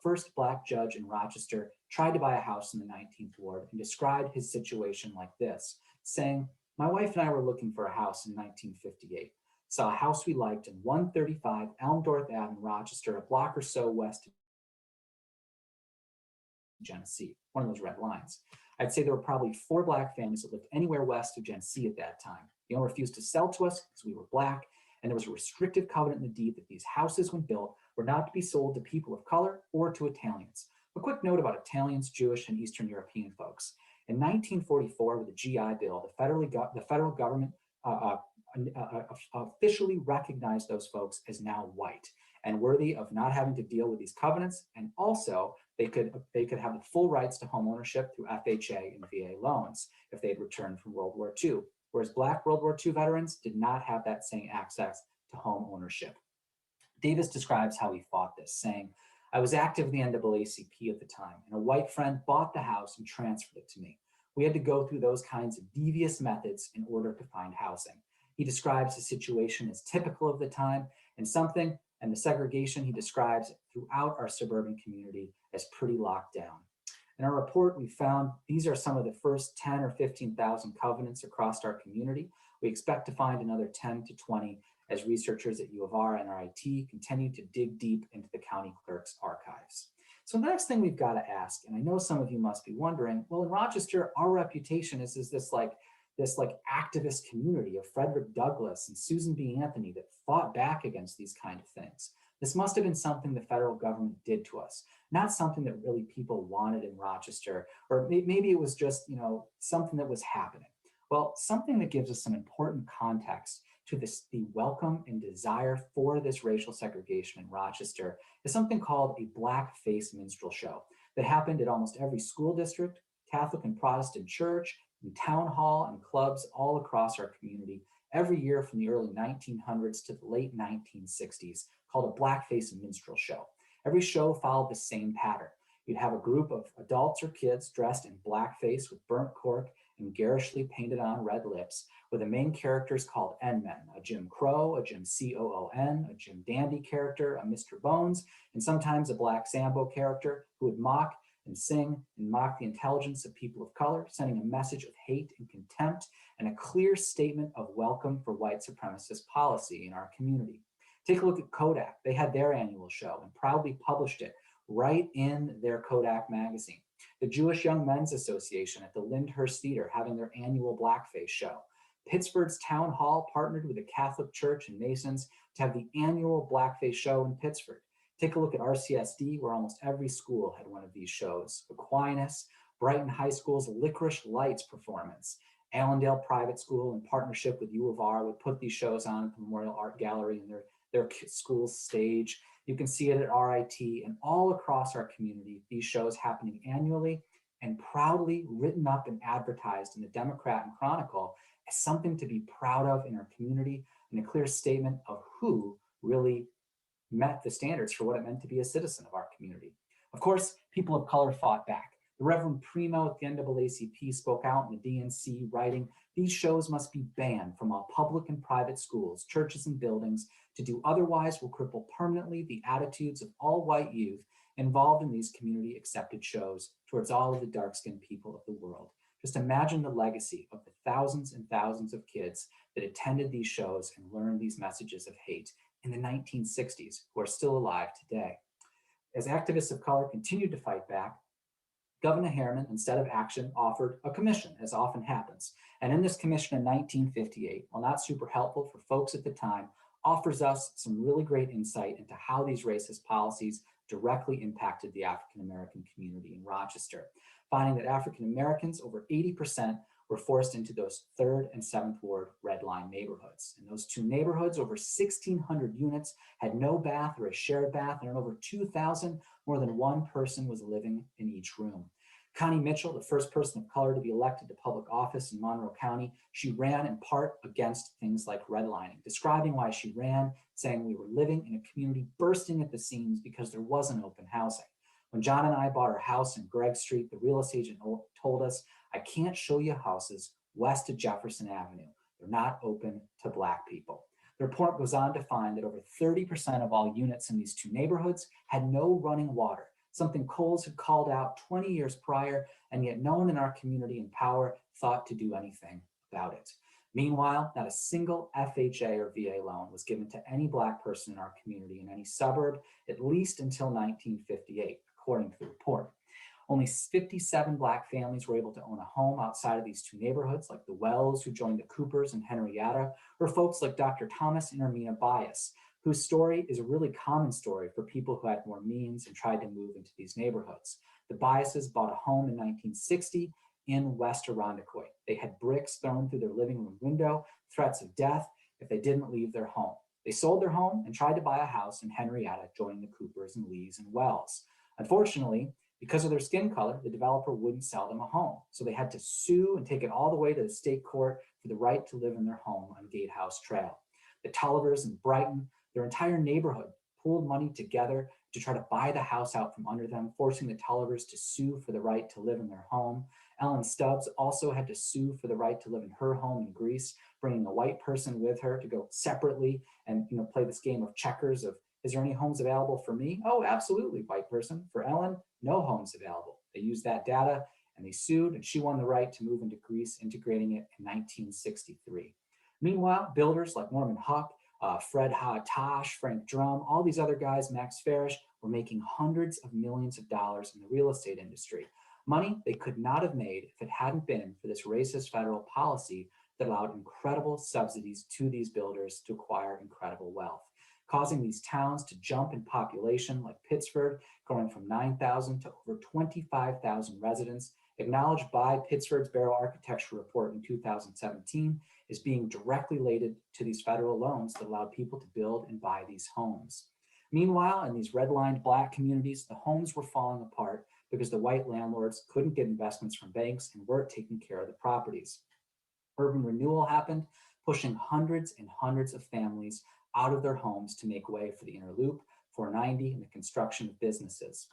first Black judge in Rochester, tried to buy a house in the 19th Ward and described his situation like this, saying, "My wife and I were looking for a house in 1958. Saw a house we liked in 135 Elmdorf Ave in Rochester, a block or so west of Genesee," one of those red lines. I'd say there were probably 4 Black families that lived anywhere west of Genesee at that time. The owner refused to sell to us because we were Black, and there was a restrictive covenant in the deed that these houses, when built, were not to be sold to people of color or to Italians. A quick note about Italians, Jewish, and Eastern European folks. In 1944, with the GI Bill, the federal government officially recognized those folks as now white and worthy of not having to deal with these covenants, and also they could have the full rights to home ownership through FHA and VA loans if they had returned from World War II, whereas Black World War II veterans did not have that same access to home ownership. Davis describes how he fought this, saying, "I was active in the NAACP at the time, and a white friend bought the house and transferred it to me. We had to go through those kinds of devious methods in order to find housing." He describes the situation as typical of the time and the segregation he describes throughout our suburban community as pretty locked down. In our report, we found these are some of the first 10 or 15,000 covenants across our community. We expect to find another 10 to 20 as researchers at U of R and RIT continue to dig deep into the county clerk's archives. So the next thing we've got to ask, and I know some of you must be wondering, well, in Rochester, our reputation is this activist community of Frederick Douglass and Susan B. Anthony that fought back against these kind of things. This must have been something the federal government did to us, not something that really people wanted in Rochester, or maybe it was just, something that was happening. Well, something that gives us some important context to the welcome and desire for this racial segregation in Rochester is something called a blackface minstrel show that happened at almost every school district, Catholic and Protestant church, in town hall and clubs all across our community every year from the early 1900s to the late 1960s, called a blackface minstrel show. Every show followed the same pattern. You'd have a group of adults or kids dressed in blackface with burnt cork and garishly painted on red lips, with the main characters called N-men, a Jim Crow, a Jim C-O-O-N, a Jim Dandy character, a Mr. Bones, and sometimes a Black Sambo character who would mock and sing and mock the intelligence of people of color, sending a message of hate and contempt and a clear statement of welcome for white supremacist policy in our community. Take a look at Kodak. They had their annual show and proudly published it right in their Kodak magazine. The Jewish Young Men's Association at the Lyndhurst Theater having their annual blackface show. Pittsburgh's Town Hall partnered with the Catholic Church and Masons to have the annual blackface show in Pittsburgh. Take a look at RCSD, where almost every school had one of these shows. Aquinas, Brighton High School's Licorice Lights performance. Allendale Private School, in partnership with U of R, would put these shows on at the Memorial Art Gallery and their school's stage. You can see it at RIT and all across our community, these shows happening annually and proudly written up and advertised in the Democrat and Chronicle as something to be proud of in our community and a clear statement of who really met the standards for what it meant to be a citizen of our community. Of course, people of color fought back. The Reverend Primo at the NAACP spoke out in the DNC, writing, "These shows must be banned from all public and private schools, churches, and buildings. To do otherwise will cripple permanently the attitudes of all white youth involved in these community accepted shows towards all of the dark-skinned people of the world." Just imagine the legacy of the thousands and thousands of kids that attended these shows and learned these messages of hate in the 1960s who are still alive today. As activists of color continued to fight back, Governor Harriman, instead of action, offered a commission, as often happens. And in this commission in 1958, while not super helpful for folks at the time, offers us some really great insight into how these racist policies directly impacted the African-American community in Rochester, finding that African-Americans, over 80%, were forced into those 3rd and 7th Ward red line neighborhoods. In those two neighborhoods, over 1,600 units had no bath or a shared bath, and in over 2,000, more than one person was living in each room. Connie Mitchell, the first person of color to be elected to public office in Monroe County, she ran in part against things like redlining, describing why she ran, saying we were living in a community bursting at the seams because there wasn't open housing. When John and I bought our house in Gregg Street, the real estate agent told us, "I can't show you houses west of Jefferson Avenue. They're not open to Black people." The report goes on to find that over 30% of all units in these two neighborhoods had no running water, something Coles had called out 20 years prior, and yet no one in our community in power thought to do anything about it. Meanwhile, not a single FHA or VA loan was given to any Black person in our community in any suburb, at least until 1958, according to the report. Only 57 Black families were able to own a home outside of these two neighborhoods, like the Wells, who joined the Coopers and Henrietta, or folks like Dr. Thomas and Ermina Bias, whose story is a really common story for people who had more means and tried to move into these neighborhoods. The Biases bought a home in 1960 in West Irondequoit. They had bricks thrown through their living room window, threats of death if they didn't leave their home. They sold their home and tried to buy a house in Henrietta, joining the Coopers and Lees and Wells. Unfortunately, because of their skin color, the developer wouldn't sell them a home. So they had to sue and take it all the way to the state court for the right to live in their home on Gatehouse Trail. The Tullivers and Brighton, their entire neighborhood, pooled money together to try to buy the house out from under them, forcing the Tullivers to sue for the right to live in their home. Ellen Stubbs also had to sue for the right to live in her home in Greece, bringing a white person with her to go separately and play this game of checkers of, is there any homes available for me? Oh, absolutely, white person. For Ellen, no homes available. They used that data and they sued, and she won the right to move into Greece, integrating it in 1963. Meanwhile, builders like Norman Huck, Fred Ha-Tosh, Frank Drum, all these other guys, Max Farish, were making hundreds of millions of dollars in the real estate industry. Money they could not have made if it hadn't been for this racist federal policy that allowed incredible subsidies to these builders to acquire incredible wealth, causing these towns to jump in population, like Pittsford, going from 9,000 to over 25,000 residents, acknowledged by Pittsford's Barrow Architecture Report in 2017 is being directly related to these federal loans that allowed people to build and buy these homes. Meanwhile, in these redlined Black communities, the homes were falling apart because the white landlords couldn't get investments from banks and weren't taking care of the properties. Urban renewal happened, pushing hundreds and hundreds of families out of their homes to make way for the Inner Loop, 490, and the construction of businesses.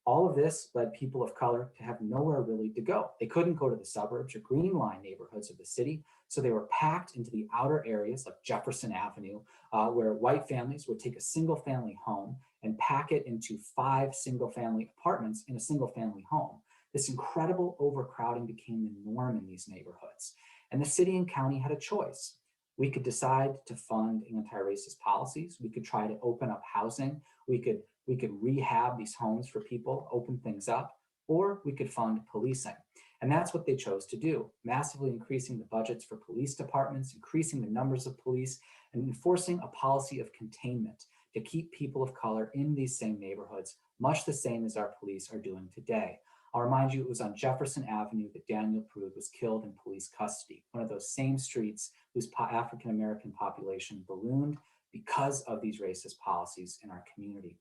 All of this led people of color to have nowhere really to go. They couldn't go to the suburbs or green line neighborhoods of the city, so they were packed into the outer areas like Jefferson Avenue, where white families would take a single family home and pack it into 5 single family apartments in a single family home. This incredible overcrowding became the norm in these neighborhoods. And the city and county had a choice. We could decide to fund anti-racist policies. We could try to open up housing. We could rehab these homes for people, open things up, or we could fund policing. And that's what they chose to do, massively increasing the budgets for police departments, increasing the numbers of police, and enforcing a policy of containment to keep people of color in these same neighborhoods, much the same as our police are doing today. I'll remind you, it was on Jefferson Avenue that Daniel Prude was killed in police custody, one of those same streets whose African-American population ballooned because of these racist policies in our community.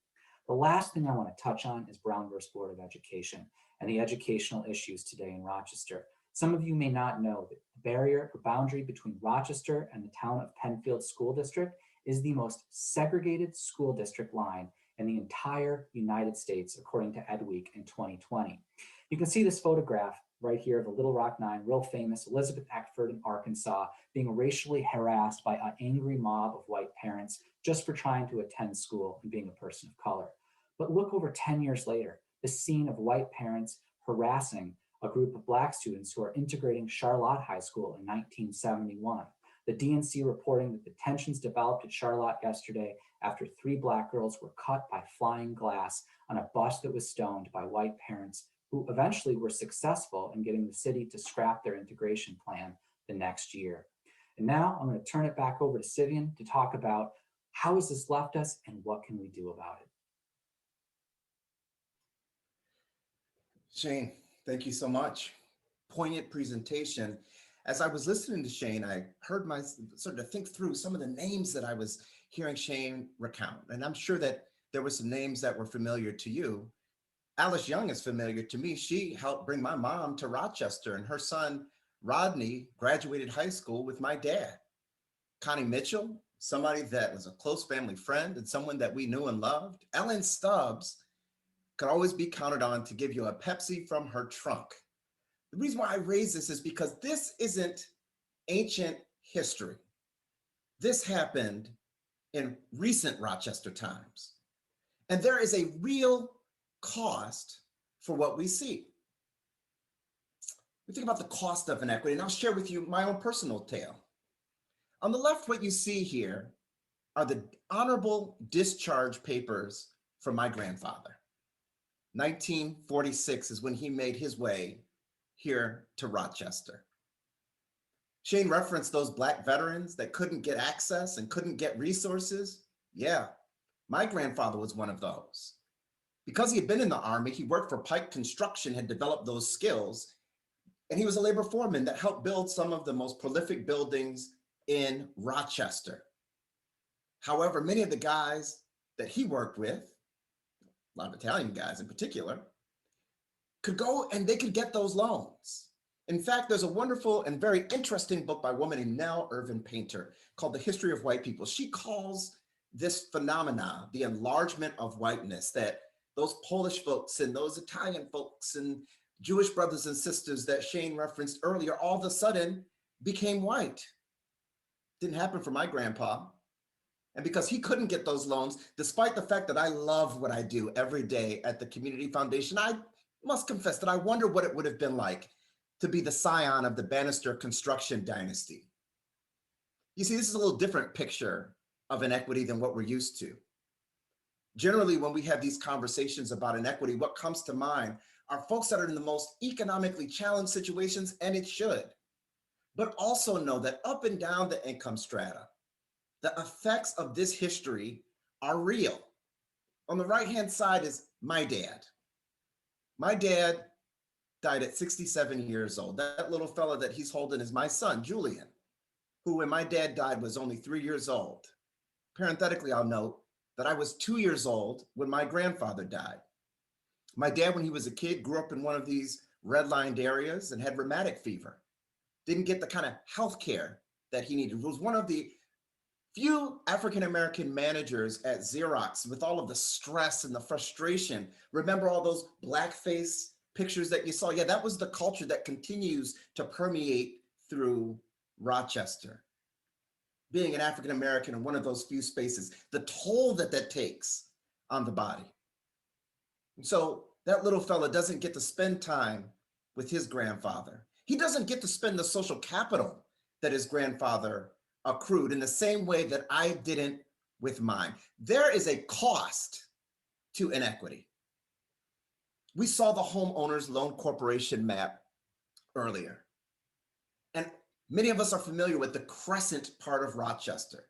The last thing I want to touch on is Brown versus Board of Education and the educational issues today in Rochester. Some of you may not know that the barrier or boundary between Rochester and the town of Penfield School District is the most segregated school district line in the entire United States, according to Ed Week in 2020. You can see this photograph right here of the Little Rock Nine, real famous Elizabeth Eckford in Arkansas, being racially harassed by an angry mob of white parents just for trying to attend school and being a person of color. But look over 10 years later, the scene of white parents harassing a group of Black students who are integrating Charlotte High School in 1971. The DNC reporting that the tensions developed at Charlotte yesterday after 3 Black girls were cut by flying glass on a bus that was stoned by white parents who eventually were successful in getting the city to scrap their integration plan the next year. And now I'm going to turn it back over to Sivian to talk about how has this left us and what can we do about it. Shane, thank you so much. Poignant presentation. As I was listening to Shane, I heard my sort of think through some of the names that I was hearing Shane recount. And I'm sure that there were some names that were familiar to you. Alice Young is familiar to me. She helped bring my mom to Rochester, and her son, Rodney, graduated high school with my dad. Connie Mitchell, somebody that was a close family friend and someone that we knew and loved. Ellen Stubbs could always be counted on to give you a Pepsi from her trunk. The reason why I raise this is because this isn't ancient history. This happened in recent Rochester times. And there is a real cost for what we see. We think about the cost of inequity, and I'll share with you my own personal tale. On the left, what you see here are the honorable discharge papers from my grandfather. 1946 is when he made his way here to Rochester. Shane referenced those Black veterans that couldn't get access and couldn't get resources. Yeah, my grandfather was one of those. Because he had been in the Army, he worked for Pike Construction, had developed those skills, and he was a labor foreman that helped build some of the most prolific buildings in Rochester. However, many of the guys that he worked with, a lot of Italian guys in particular, could go and they could get those loans. In fact, there's a wonderful and very interesting book by a woman named Nell Irvin Painter called The History of White People. She calls this phenomena the enlargement of whiteness, that those Polish folks and those Italian folks and Jewish brothers and sisters that Shane referenced earlier all of a sudden became white. Didn't happen for my grandpa. And because he couldn't get those loans, despite the fact that I love what I do every day at the Community Foundation, I must confess that I wonder what it would have been like to be the scion of the Bannister construction dynasty. You see, this is a little different picture of inequity than what we're used to. Generally, when we have these conversations about inequity, what comes to mind are folks that are in the most economically challenged situations, and it should. But also know that up and down the income strata, the effects of this history are real. On the right-hand side is my dad. My dad died at 67 years old. That little fella that he's holding is my son, Julian, who when my dad died was only 3 years old. Parenthetically, I'll note that I was 2 years old when my grandfather died. My dad, when he was a kid, grew up in one of these redlined areas and had rheumatic fever. Didn't get the kind of health care that he needed. Was one of the few African-American managers at Xerox with all of the stress and the frustration. Remember all those blackface pictures that you saw? Yeah, that was the culture that continues to permeate through Rochester. Being an African-American in one of those few spaces, the toll that that takes on the body. And so that little fella doesn't get to spend time with his grandfather. He doesn't get to spend the social capital that his grandfather accrued in the same way that I didn't with mine. There is a cost to inequity. We saw the Homeowners Loan Corporation map earlier. And many of us are familiar with the crescent part of Rochester.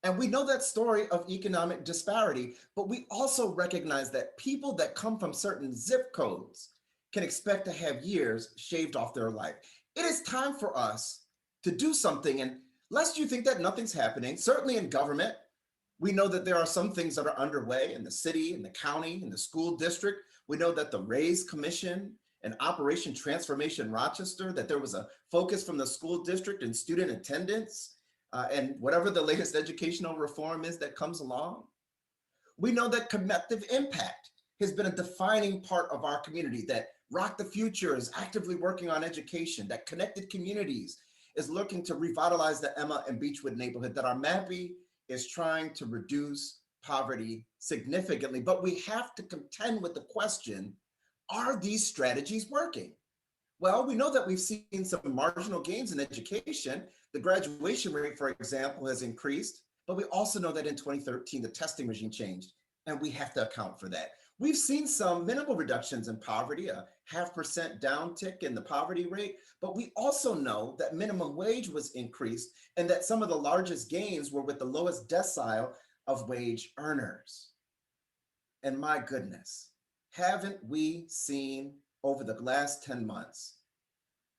And we know that story of economic disparity, but we also recognize that people that come from certain zip codes can expect to have years shaved off their life. It is time for us to do something. And lest you think that nothing's happening, certainly in government, we know that there are some things that are underway in the city, in the county, in the school district. We know that the Raise Commission and Operation Transformation Rochester, that there was a focus from the school district and student attendance and whatever the latest educational reform is that comes along. We know that collective impact has been a defining part of our community, that Rock the Future is actively working on education, that Connected Communities is looking to revitalize the Emma and Beechwood neighborhood, that our MAPI is trying to reduce poverty significantly. But we have to contend with the question, are these strategies working? Well, we know that we've seen some marginal gains in education. The graduation rate, for example, has increased, but we also know that in 2013, the testing regime changed, and we have to account for that. We've seen some minimal reductions in poverty, a 0.5% downtick in the poverty rate, but we also know that minimum wage was increased and that some of the largest gains were with the lowest decile of wage earners. And my goodness, haven't we seen over the last 10 months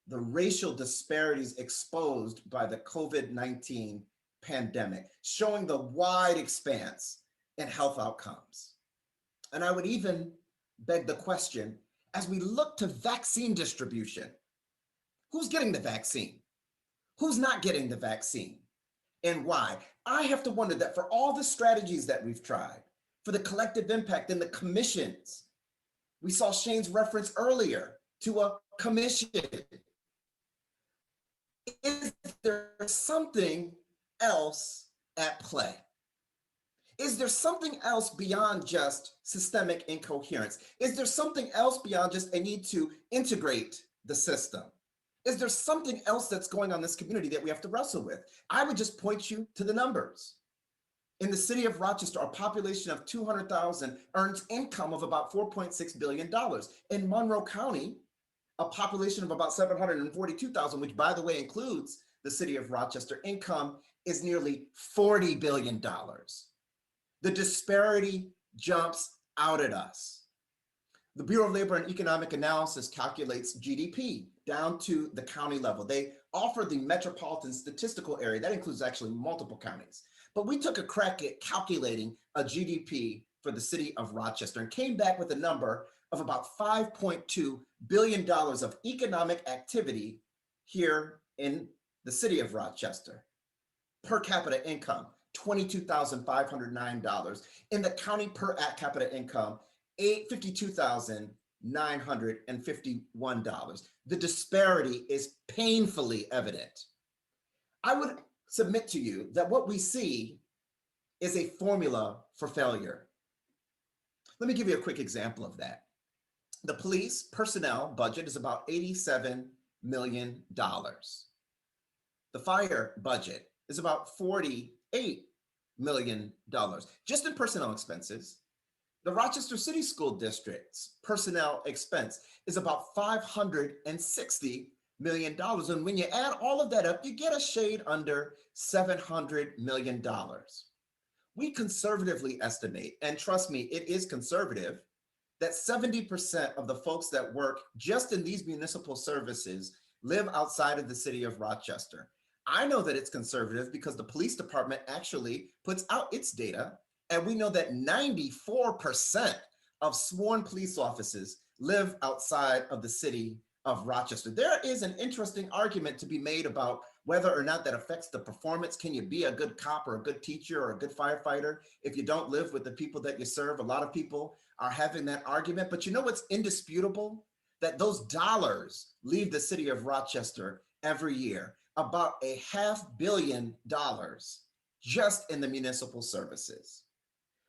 the racial disparities exposed by the COVID-19 pandemic, showing the wide expanse in health outcomes? And I would even beg the question, as we look to vaccine distribution, who's getting the vaccine? Who's not getting the vaccine? And why? I have to wonder that for all the strategies that we've tried, for the collective impact and the commissions, we saw Shane's reference earlier to a commission. Is there something else at play? Is there something else beyond just systemic incoherence? Is there something else beyond just a need to integrate the system? Is there something else that's going on in this community that we have to wrestle with? I would just point you to the numbers. In the city of Rochester, a population of 200,000 earns income of about $4.6 billion. In Monroe County, a population of about 742,000, which by the way includes the city of Rochester, income is nearly $40 billion. The disparity jumps out at us. The Bureau of Labor and Economic Analysis calculates GDP down to the county level. They offer the metropolitan statistical area. That includes actually multiple counties. But we took a crack at calculating a GDP for the city of Rochester and came back with a number of about $5.2 billion of economic activity here in the city of Rochester. Per capita income, $22,509. In the county, per capita income, $52,951. The disparity is painfully evident. I would submit to you that what we see is a formula for failure. Let me give you a quick example of that. The police personnel budget is about $87 million. The fire budget is about $48 million. Just in personnel expenses, the Rochester City School District's personnel expense is about $560 million. And when you add all of that up, you get a shade under $700 million. We conservatively estimate, and trust me, it is conservative, that 70% of the folks that work just in these municipal services live outside of the city of Rochester. I know that it's conservative because the police department actually puts out its data, and we know that 94% of sworn police officers live outside of the city of Rochester. There is an interesting argument to be made about whether or not that affects the performance. Can you be a good cop or a good teacher or a good firefighter if you don't live with the people that you serve? A lot of people are having that argument, but you know what's indisputable? That those dollars leave the city of Rochester every year, about $500 million just in the municipal services.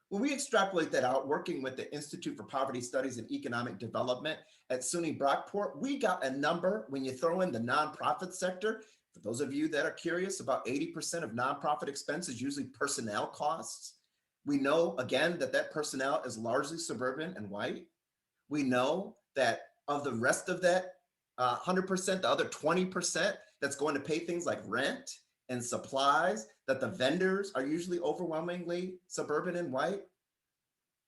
When we extrapolate that out, working with the Institute for Poverty Studies and Economic Development at SUNY Brockport, we got a number when you throw in the nonprofit sector. For those of you that are curious, about 80% of nonprofit expense is usually personnel costs. We know, again, that that personnel is largely suburban and white. We know that of the rest of that 100%, the other 20% that's going to pay things like rent and supplies, that the vendors are usually overwhelmingly suburban and white,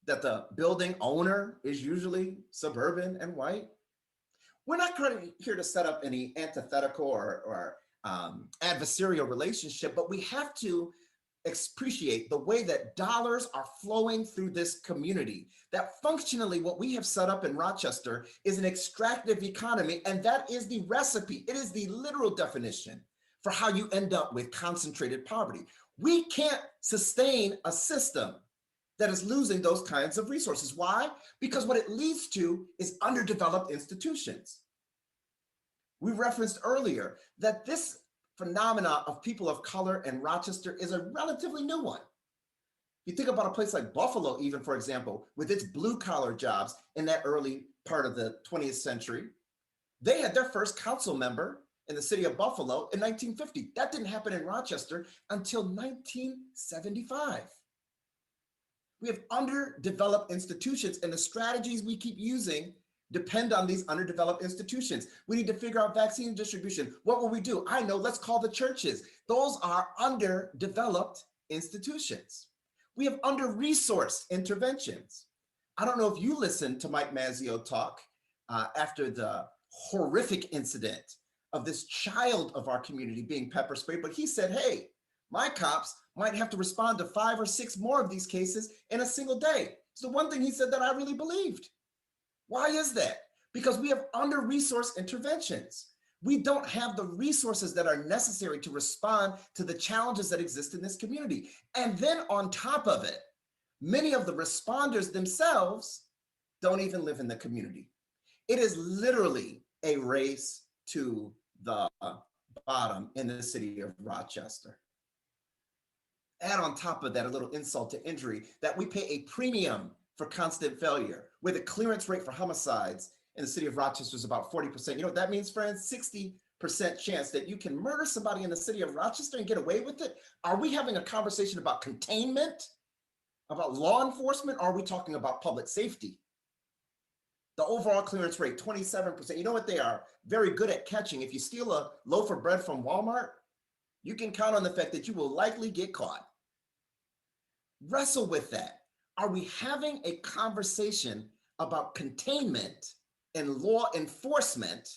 that the building owner is usually suburban and white. We're not here to set up any antithetical or adversarial relationship, but we have to appreciate the way that dollars are flowing through this community, that functionally what we have set up in Rochester is an extractive economy, and that is the recipe. It is the literal definition for how you end up with concentrated poverty. We can't sustain a system that is losing those kinds of resources. Why? Because what it leads to is underdeveloped institutions. We referenced earlier that this phenomena of people of color in Rochester is a relatively new one. You think about a place like Buffalo, even, for example, with its blue collar jobs in that early part of the 20th century. They had their first council member in the city of Buffalo in 1950. That didn't happen in Rochester until 1975. We have underdeveloped institutions, and the strategies we keep using depend on these underdeveloped institutions. We need to figure out vaccine distribution. What will we do? I know, let's call the churches. Those are underdeveloped institutions. We have under-resourced interventions. I don't know if you listened to Mike Mazzeo talk after the horrific incident of this child of our community being pepper sprayed, but he said, hey, my cops might have to respond to 5 or 6 more of these cases in a single day. It's the one thing he said that I really believed. Why is that? Because we have under-resourced interventions. We don't have the resources that are necessary to respond to the challenges that exist in this community. And then on top of it, many of the responders themselves don't even live in the community. It is literally a race to the bottom in the city of Rochester. Add on top of that a little insult to injury that we pay a premium for constant failure, where the clearance rate for homicides in the city of Rochester is about 40%. You know what that means, friends? 60% chance that you can murder somebody in the city of Rochester and get away with it. Are we having a conversation about containment, about law enforcement? Or are we talking about public safety? The overall clearance rate, 27%. You know what they are very good at catching? If you steal a loaf of bread from Walmart, you can count on the fact that you will likely get caught. Wrestle with that. Are we having a conversation about containment and law enforcement?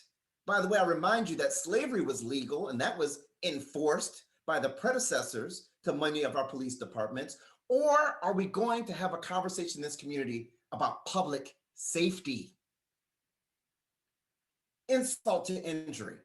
By the way, I remind you that slavery was legal and that was enforced by the predecessors to many of our police departments. Or are we going to have a conversation in this community about public safety? Insult to injury.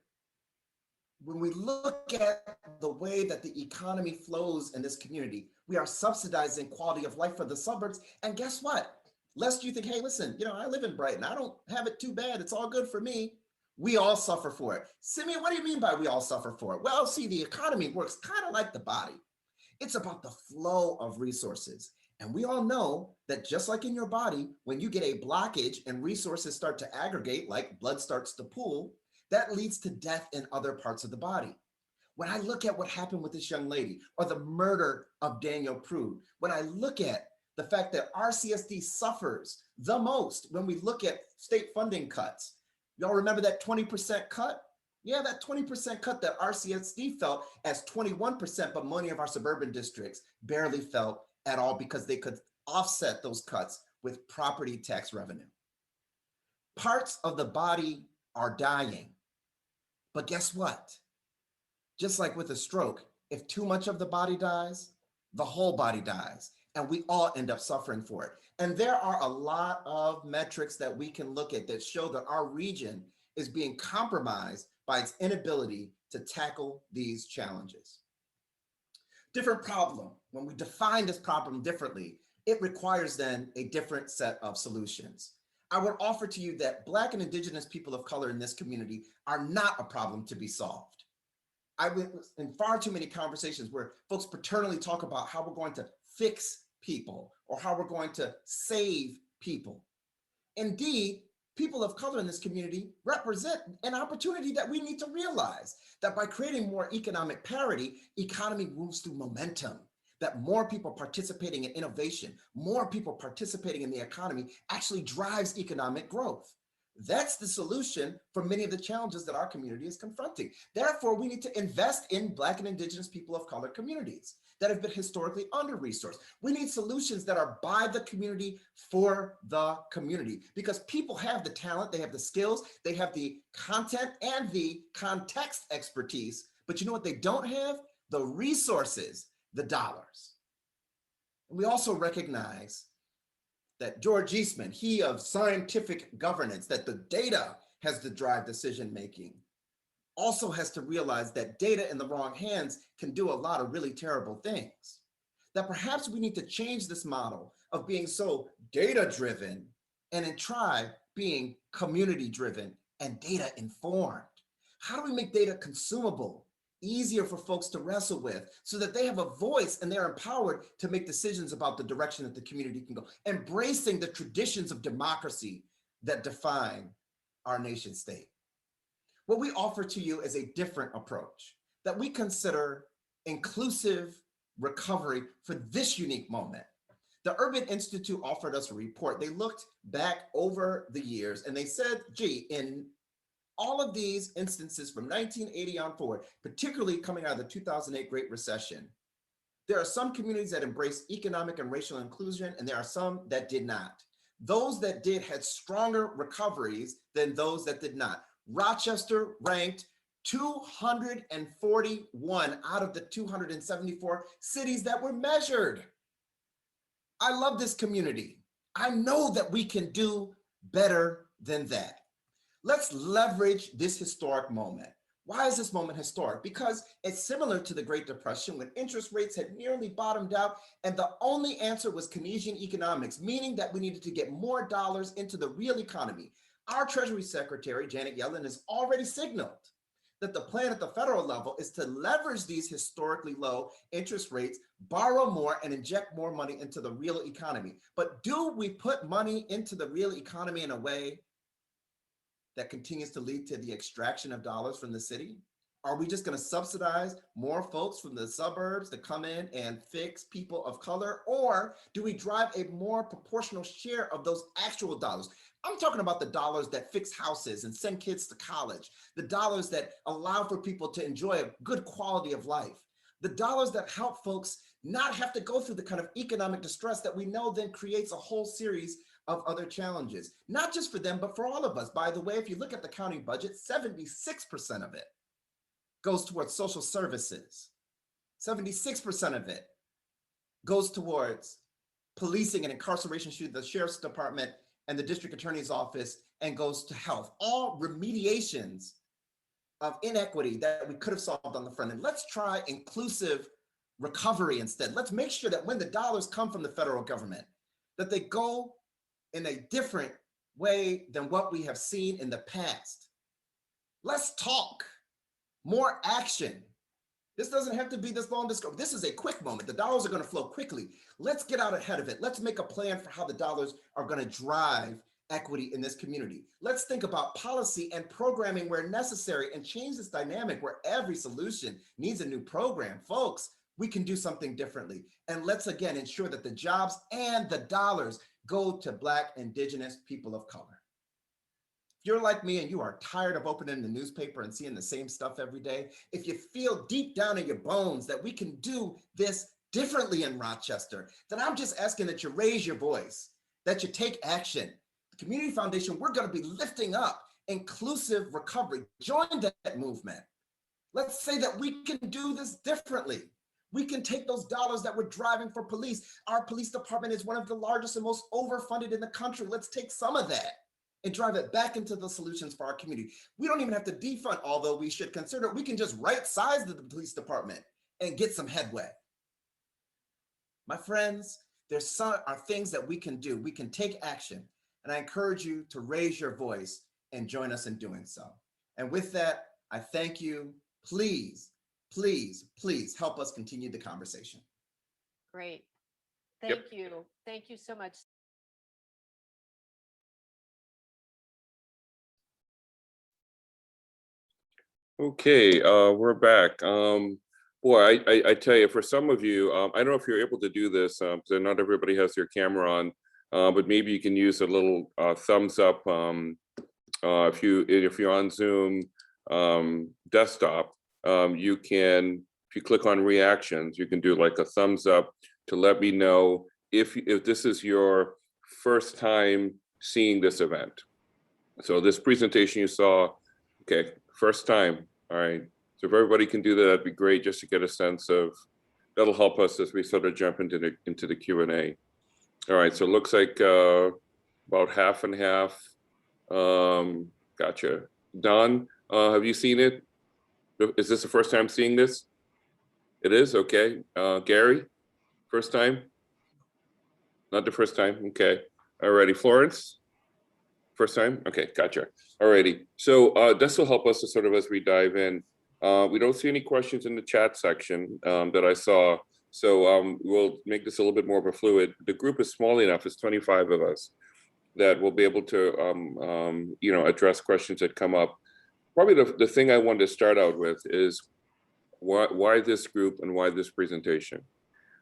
When we look at the way that the economy flows in this community, we are subsidizing quality of life for the suburbs. And guess what? Lest you think, hey, listen, I live in Brighton. I don't have it too bad. It's all good for me. We all suffer for it. Simeon, what do you mean by we all suffer for it? Well, see, the economy works kind of like the body. It's about the flow of resources. And we all know that just like in your body, when you get a blockage and resources start to aggregate, like blood starts to pool, that leads to death in other parts of the body. When I look at what happened with this young lady or the murder of Daniel Prude, when I look at the fact that RCSD suffers the most when we look at state funding cuts, y'all remember that 20% cut? Yeah, that 20% cut that RCSD felt as 21%, but many of our suburban districts barely felt at all because they could offset those cuts with property tax revenue. Parts of the body are dying. But guess what? Just like with a stroke, if too much of the body dies, the whole body dies, and we all end up suffering for it. And there are a lot of metrics that we can look at that show that our region is being compromised by its inability to tackle these challenges. Different problem. When we define this problem differently, it requires then a different set of solutions. I would offer to you that Black and Indigenous people of color in this community are not a problem to be solved. I was in far too many conversations where folks paternally talk about how we're going to fix people or how we're going to save people. Indeed, people of color in this community represent an opportunity that we need to realize that by creating more economic parity, economy moves through momentum, that more people participating in innovation, more people participating in the economy actually drives economic growth. That's the solution for many of the challenges that our community is confronting. Therefore, we need to invest in Black and Indigenous people of color communities that have been historically under-resourced. We need solutions that are by the community for the community, because people have the talent, they have the skills, they have the content and the context expertise, but you know what they don't have? The resources, the dollars. And we also recognize that George Eastman, he of scientific governance, that the data has to drive decision-making, also has to realize that data in the wrong hands can do a lot of really terrible things. That perhaps we need to change this model of being so data-driven and try being community-driven and data-informed. How do we make data consumable, easier for folks to wrestle with, so that they have a voice and they're empowered to make decisions about the direction that the community can go, embracing the traditions of democracy that define our nation state? What we offer to you is a different approach that we consider inclusive recovery for this unique moment. The Urban Institute offered us a report. They looked back over the years and they said, gee, in all of these instances from 1980 on forward, particularly coming out of the 2008 Great Recession, there are some communities that embraced economic and racial inclusion, and there are some that did not. Those that did had stronger recoveries than those that did not. Rochester ranked 241 out of the 274 cities that were measured. I love this community. I know that we can do better than that. Let's leverage this historic moment. Why is this moment historic? Because it's similar to the Great Depression, when interest rates had nearly bottomed out and the only answer was Keynesian economics, meaning that we needed to get more dollars into the real economy. Our Treasury Secretary, Janet Yellen, has already signaled that the plan at the federal level is to leverage these historically low interest rates, borrow more, and inject more money into the real economy. But do we put money into the real economy in a way that continues to lead to the extraction of dollars from the city? Are we just going to subsidize more folks from the suburbs to come in and fix people of color? Or do we drive a more proportional share of those actual dollars? I'm talking about the dollars that fix houses and send kids to college, the dollars that allow for people to enjoy a good quality of life, the dollars that help folks not have to go through the kind of economic distress that we know then creates a whole series of other challenges, not just for them, but for all of us. By the way, if you look at the county budget, 76% of it goes towards social services. 76% of it goes towards policing and incarceration through the sheriff's department and the district attorney's office, and goes to health. All remediations of inequity that we could have solved on the front end. Let's try inclusive recovery instead. Let's make sure that when the dollars come from the federal government, that they go in a different way than what we have seen in the past. Let's talk. More action. This doesn't have to be this long discussion. This is a quick moment. The dollars are going to flow quickly. Let's get out ahead of it. Let's make a plan for how the dollars are going to drive equity in this community. Let's think about policy and programming where necessary and change this dynamic where every solution needs a new program. Folks, we can do something differently. And let's again ensure that the jobs and the dollars go to Black, Indigenous, people of color. If you're like me and you are tired of opening the newspaper and seeing the same stuff every day, if you feel deep down in your bones that we can do this differently in Rochester, then I'm just asking that you raise your voice, that you take action. The Community Foundation, we're going to be lifting up inclusive recovery. Join that movement. Let's say that we can do this differently. We can take those dollars that we're driving for police. Our police department is one of the largest and most overfunded in the country. Let's take some of that and drive it back into the solutions for our community. We don't even have to defund, although we should consider it. We can just right size the police department and get some headway. My friends, are things that we can do. We can take action. And I encourage you to raise your voice and join us in doing so. And with that, I thank you. Please, please, please help us continue the conversation. Great. Thank you. Thank you so much. Okay, we're back. Boy, I tell you, for some of you, I don't know if you're able to do this, because not everybody has their camera on, but maybe you can use a little thumbs up if you're on Zoom desktop. You can, if you click on reactions, you can do like a thumbs up to let me know if this is your first time seeing this event. So this presentation you saw, okay, first time. All right. So if everybody can do that, that'd be great, just to get a sense of, that'll help us as we sort of jump into the Q&A. All right. So it looks like about half and half. Gotcha. Don, have you seen it? Is this the first time seeing this? It is? Okay. Gary, first time? Not the first time. Okay. Alrighty. Florence? First time? Okay, gotcha. Alrighty. So this will help us to sort of, as we dive in. We don't see any questions in the chat section that I saw. So we'll make this a little bit more of a fluid. The group is small enough, it's 25 of us, that will be able to address questions that come up. Probably the thing I wanted to start out with is why this group and why this presentation?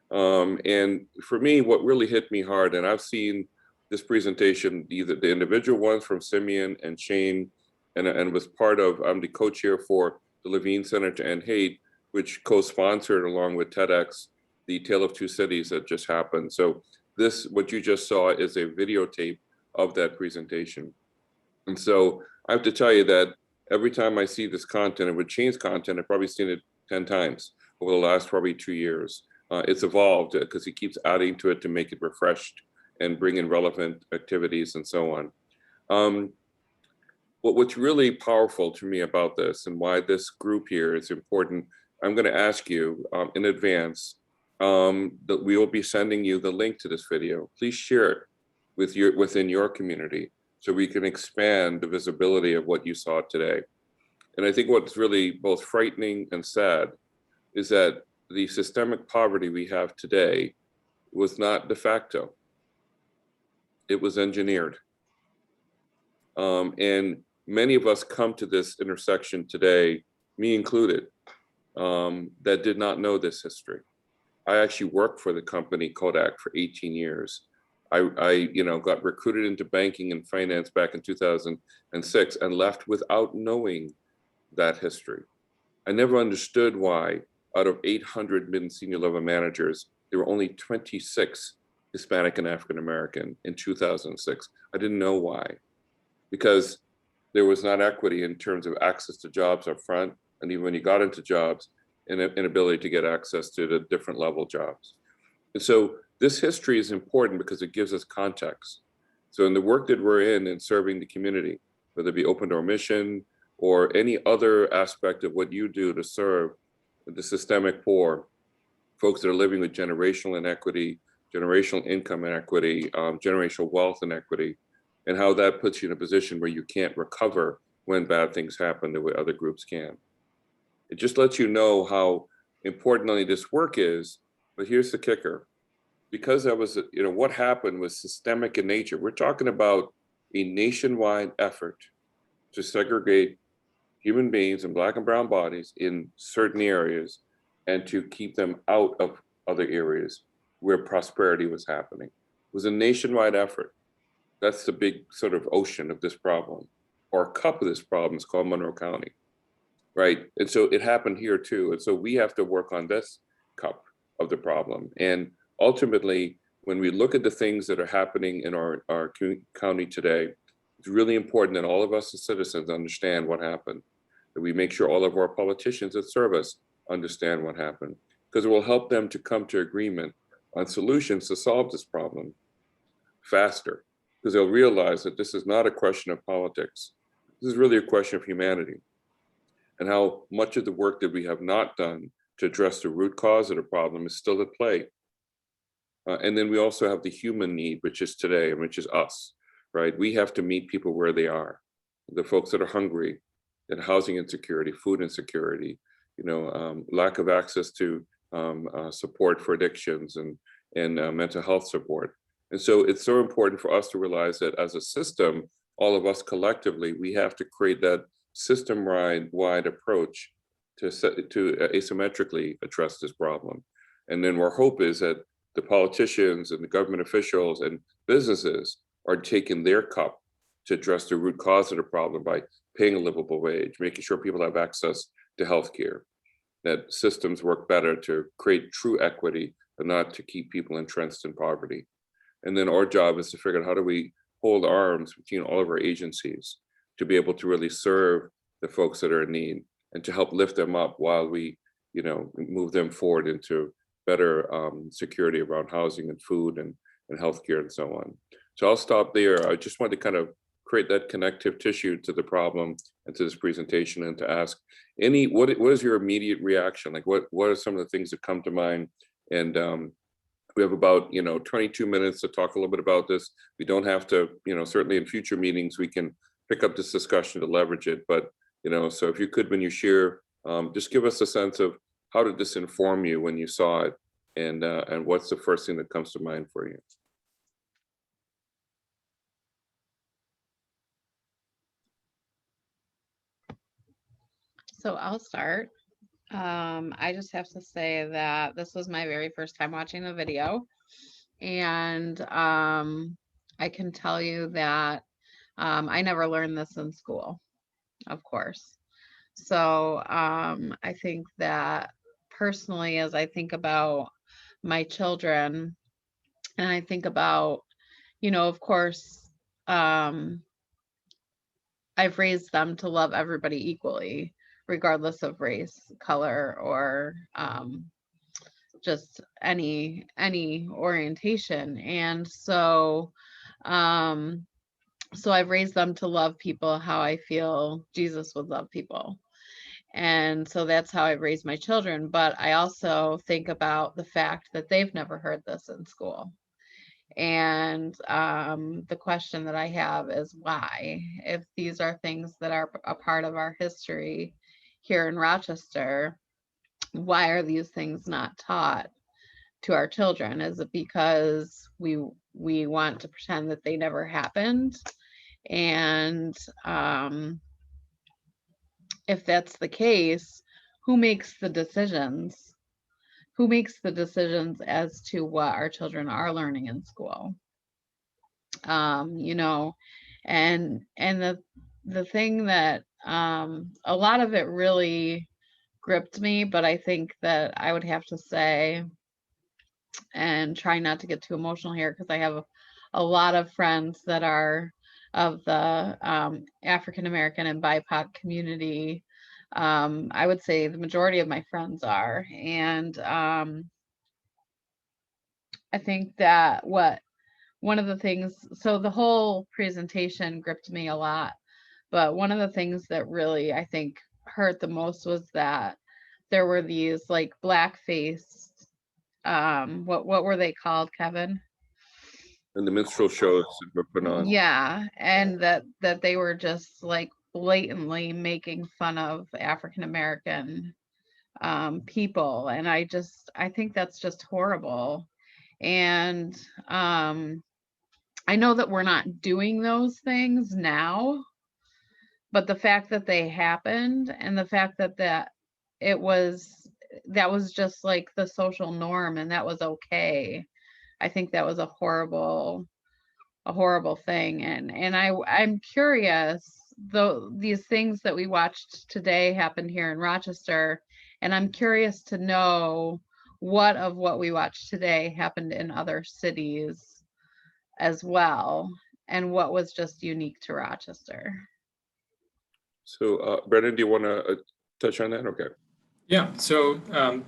And for me, what really hit me hard, and I've seen this presentation, either the individual ones from Simeon and Shane, and was part of, I'm the co-chair for the Levine Center to End Hate, which co-sponsored along with TEDx, the Tale of Two Cities that just happened. So this, what you just saw, is a videotape of that presentation. And so I have to tell you that every time I see this content, it would change content. I've probably seen it 10 times over the last probably 2 years. It's evolved because he keeps adding to it to make it refreshed and bring in relevant activities and so on. What's really powerful to me about this and why this group here is important, I'm going to ask you in advance that we will be sending you the link to this video. Please share it within your community so we can expand the visibility of what you saw today. And I think what's really both frightening and sad is that the systemic poverty we have today was not de facto. It was engineered. And many of us come to this intersection today, me included, that did not know this history. I actually worked for the company Kodak for 18 years. I got recruited into banking and finance back in 2006 and left without knowing that history. I never understood why out of 800 mid and senior level managers, there were only 26 Hispanic and African American in 2006. I didn't know why, because there was not equity in terms of access to jobs up front, and even when you got into jobs, an inability to get access to the different level jobs. And so this history is important because it gives us context. So in the work that we're in serving the community, whether it be Open Door Mission or any other aspect of what you do to serve the systemic poor, folks that are living with generational inequity, generational income inequity, generational wealth inequity, and how that puts you in a position where you can't recover when bad things happen the way other groups can. It just lets you know how important not only this work is, but here's the kicker. Because that was, what happened was systemic in nature. We're talking about a nationwide effort to segregate human beings in Black and brown bodies in certain areas and to keep them out of other areas where prosperity was happening. It was a nationwide effort. That's the big sort of ocean of this problem, or a cup of this problem is called Monroe County, right? And so it happened here too. And so we have to work on this cup of the problem. And ultimately, when we look at the things that are happening in our county today, it's really important that all of us as citizens understand what happened, that we make sure all of our politicians that serve us understand what happened, because it will help them to come to agreement on solutions to solve this problem faster, because they'll realize that this is not a question of politics. This is really a question of humanity, and how much of the work that we have not done to address the root cause of the problem is still at play. And then we also have the human need, which is today, and which is us, right? We have to meet people where they are. The folks that are hungry, and housing insecurity, food insecurity, lack of access to support for addictions and mental health support. And so it's so important for us to realize that as a system, all of us collectively, we have to create that system-wide approach to asymmetrically address this problem. And then our hope is that the politicians and the government officials and businesses are taking their cup to address the root cause of the problem by paying a livable wage, making sure people have access to healthcare, that systems work better to create true equity and not to keep people entrenched in poverty. And then our job is to figure out how do we hold arms between all of our agencies to be able to really serve the folks that are in need and to help lift them up while we, move them forward into better security around housing and food and healthcare and so on. So I'll stop there. I just wanted to kind of create that connective tissue to the problem and to this presentation, and to ask what is your immediate reaction? Like what are some of the things that come to mind? And we have about 22 minutes to talk a little bit about this. We don't have to, certainly in future meetings we can pick up this discussion to leverage it. But so if you could, when you share, just give us a sense of how did this inform you when you saw it, and what's the first thing that comes to mind for you? So I'll start. I just have to say that this was my very first time watching the video, and I can tell you that I never learned this in school, of course. So I think that personally, as I think about my children, and I think about, of course, I've raised them to love everybody equally, regardless of race, color, or just any orientation. And so I've raised them to love people how I feel Jesus would love people. And so that's how I've raised my children. But I also think about the fact that they've never heard this in school. And the question that I have is why? If these are things that are a part of our history here in Rochester, why are these things not taught to our children? Is it because we want to pretend that they never happened? And if that's the case, who makes the decisions? Who makes the decisions as to what our children are learning in school? You know, and the thing that a lot of it really gripped me, but I think that I would have to say, and try not to get too emotional here because I have a lot of friends that are of the African American and BIPOC community. I would say the majority of my friends are, and I think that one of the things, so the whole presentation gripped me a lot, but one of the things that really I think hurt the most was that there were these like blackface, what were they called, Kevin? And the minstrel shows that were put on. Yeah, and that they were just like blatantly making fun of African American people, and I think that's just horrible. And I know that we're not doing those things now, but the fact that they happened and the fact that it was that was just like the social norm and that was okay. I think that was a horrible thing. And I'm curious, though these things that we watched today happened here in Rochester, and I'm curious to know what we watched today happened in other cities as well, and what was just unique to Rochester. So Brendan, do you want to touch on that? Okay. Yeah, so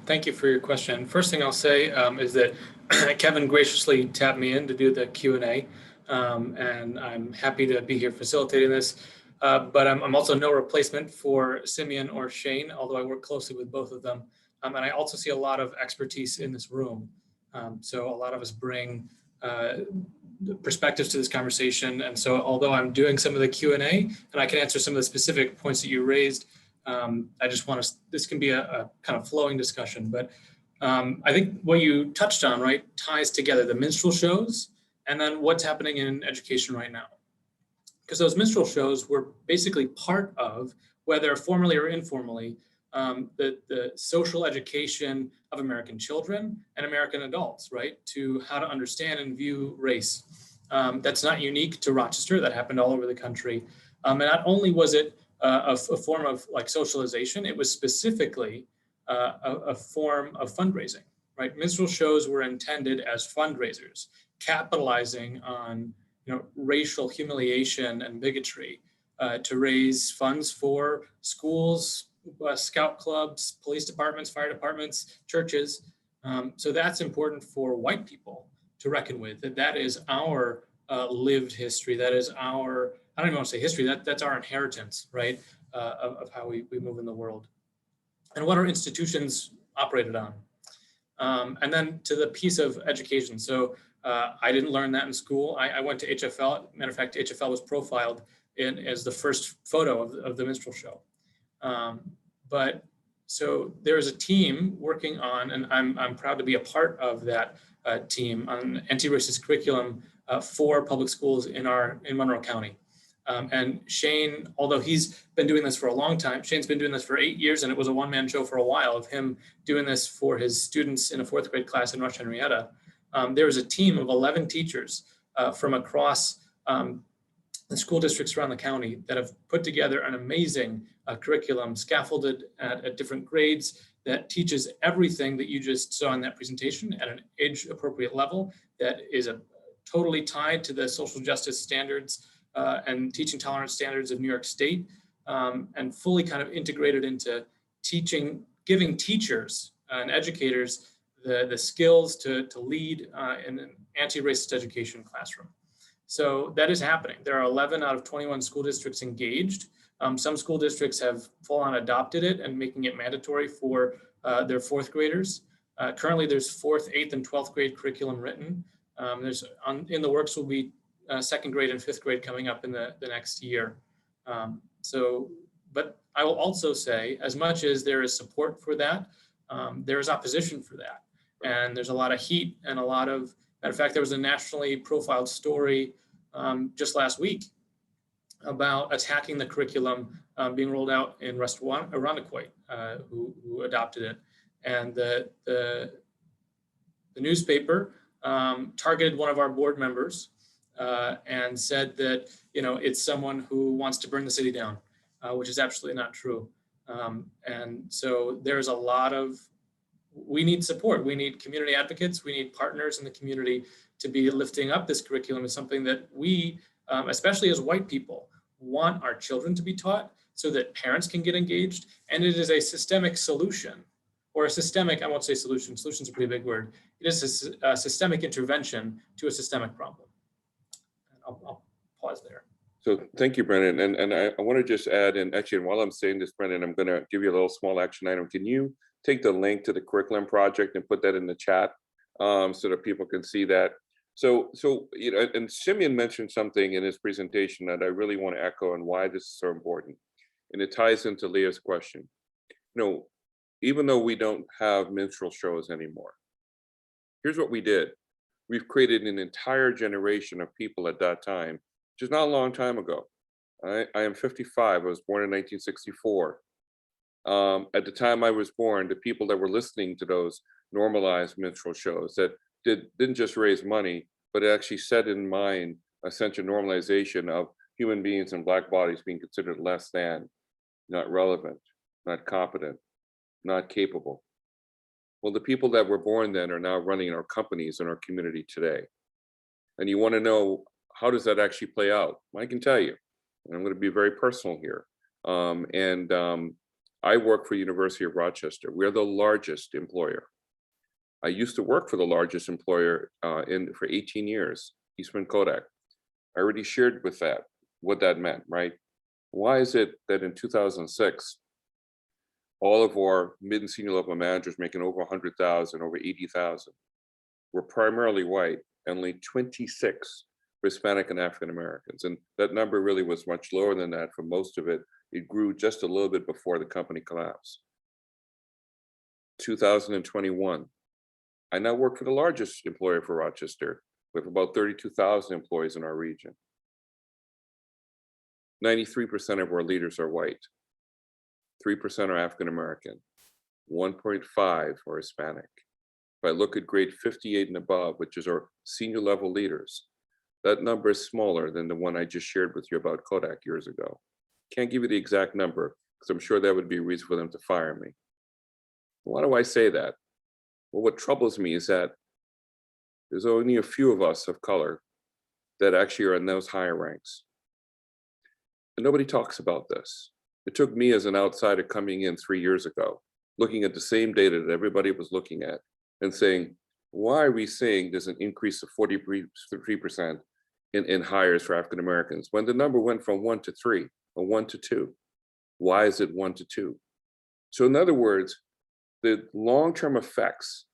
thank you for your question. First thing I'll say is that Kevin graciously tapped me in to do the Q&A, and I'm happy to be here facilitating this. But I'm also no replacement for Simeon or Shane, although I work closely with both of them. And I also see a lot of expertise in this room. So a lot of us bring perspectives to this conversation. And so although I'm doing some of the Q&A and I can answer some of the specific points that you raised, I just want to, this can be a kind of flowing discussion, but I think what you touched on, right, ties together the minstrel shows and then what's happening in education right now. Because those minstrel shows were basically part of, whether formally or informally, the social education of American children and American adults, right, to how to understand and view race. That's not unique to Rochester. That happened all over the country. And not only was it a form of like socialization, it was specifically a form of fundraising, right? Minstrel shows were intended as fundraisers, capitalizing on racial humiliation and bigotry to raise funds for schools, scout clubs, police departments, fire departments, churches. So that's important for white people to reckon with, that is our lived history. That is our, I don't even want to say history, that's our inheritance, right, of how we move in the world and what our institutions operated on. And then to the piece of education. So I didn't learn that in school. I went to HFL. Matter of fact, HFL was profiled as the first photo of the minstrel show. But so there is a team working on, and I'm proud to be a part of that team on anti-racist curriculum for public schools in Monroe County. And Shane, although he's been doing this for a long time, Shane's been doing this for 8 years, and it was a one-man show for a while of him doing this for his students in a 4th grade class in Rush Henrietta. There was a team of 11 teachers from across the school districts around the county that have put together an amazing curriculum scaffolded at different grades that teaches everything that you just saw in that presentation at an age-appropriate level that is totally tied to the social justice standards and teaching tolerance standards of New York State, and fully kind of integrated into teaching, giving teachers and educators the skills to lead in an anti-racist education classroom. So that is happening. There are 11 out of 21 school districts engaged. Some school districts have full on adopted it and making it mandatory for their 4th graders. Currently there's 4th, 8th, and 12th grade curriculum written. In the works will be second grade and fifth grade coming up in the next year. But I will also say, as much as there is support for that, there is opposition for that. And there's a lot of heat and a lot of, matter of fact, there was a nationally profiled story just last week about attacking the curriculum being rolled out in Irondequoit, who adopted it. And the newspaper targeted one of our board members and said that, it's someone who wants to burn the city down, which is absolutely not true. And so there's a lot of, we need support. We need community advocates. We need partners in the community to be lifting up this curriculum. Is something that we, especially as white people, want our children to be taught so that parents can get engaged. And it is a systemic solution, or a systemic, I won't say solution, solution's a pretty big word. It is a systemic intervention to a systemic problem. And I'll pause there. So thank you, Brennan. And I want to just add, and actually, while I'm saying this, Brennan, I'm going to give you a little small action item. Can you take the link to the curriculum project and put that in the chat so that people can see that? So and Simeon mentioned something in his presentation that I really want to echo and why this is so important. And it ties into Leah's question. Even though we don't have minstrel shows anymore, here's what we did. We've created an entire generation of people at that time, which is not a long time ago. I am 55. I was born in 1964. At the time I was born, the people that were listening to those normalized minstrel shows that didn't just raise money, but it actually set in mind a sense of normalization of human beings and Black bodies being considered less than, not relevant, not competent, not capable. Well, the people that were born then are now running our companies in our community today. And you want to know, how does that actually play out? I can tell you, and I'm going to be very personal here. I work for University of Rochester. We're the largest employer. I used to work for the largest employer for 18 years, Eastman Kodak. I already shared with that what that meant, right? Why is it that in 2006, all of our mid and senior level managers making over 100,000, over 80,000 were primarily white, and only 26 were Hispanic and African Americans. And that number really was much lower than that for most of it. It grew just a little bit before the company collapsed. 2021, I now work for the largest employer for Rochester. We have about 32,000 employees in our region. 93% of our leaders are white. 3% are African American. 1.5 are Hispanic. If I look at grade 58 and above, which is our senior level leaders, that number is smaller than the one I just shared with you about Kodak years ago. Can't give you the exact number because I'm sure that would be a reason for them to fire me. Why do I say that? Well, what troubles me is that there's only a few of us of color that actually are in those higher ranks. And nobody talks about this. It took me as an outsider coming in 3 years ago, looking at the same data that everybody was looking at and saying, why are we saying there's an increase of 43% in hires for African Americans when the number went from 1 to 3 or 1 to 2? Why is it 1 to 2? So in other words, the long-term effects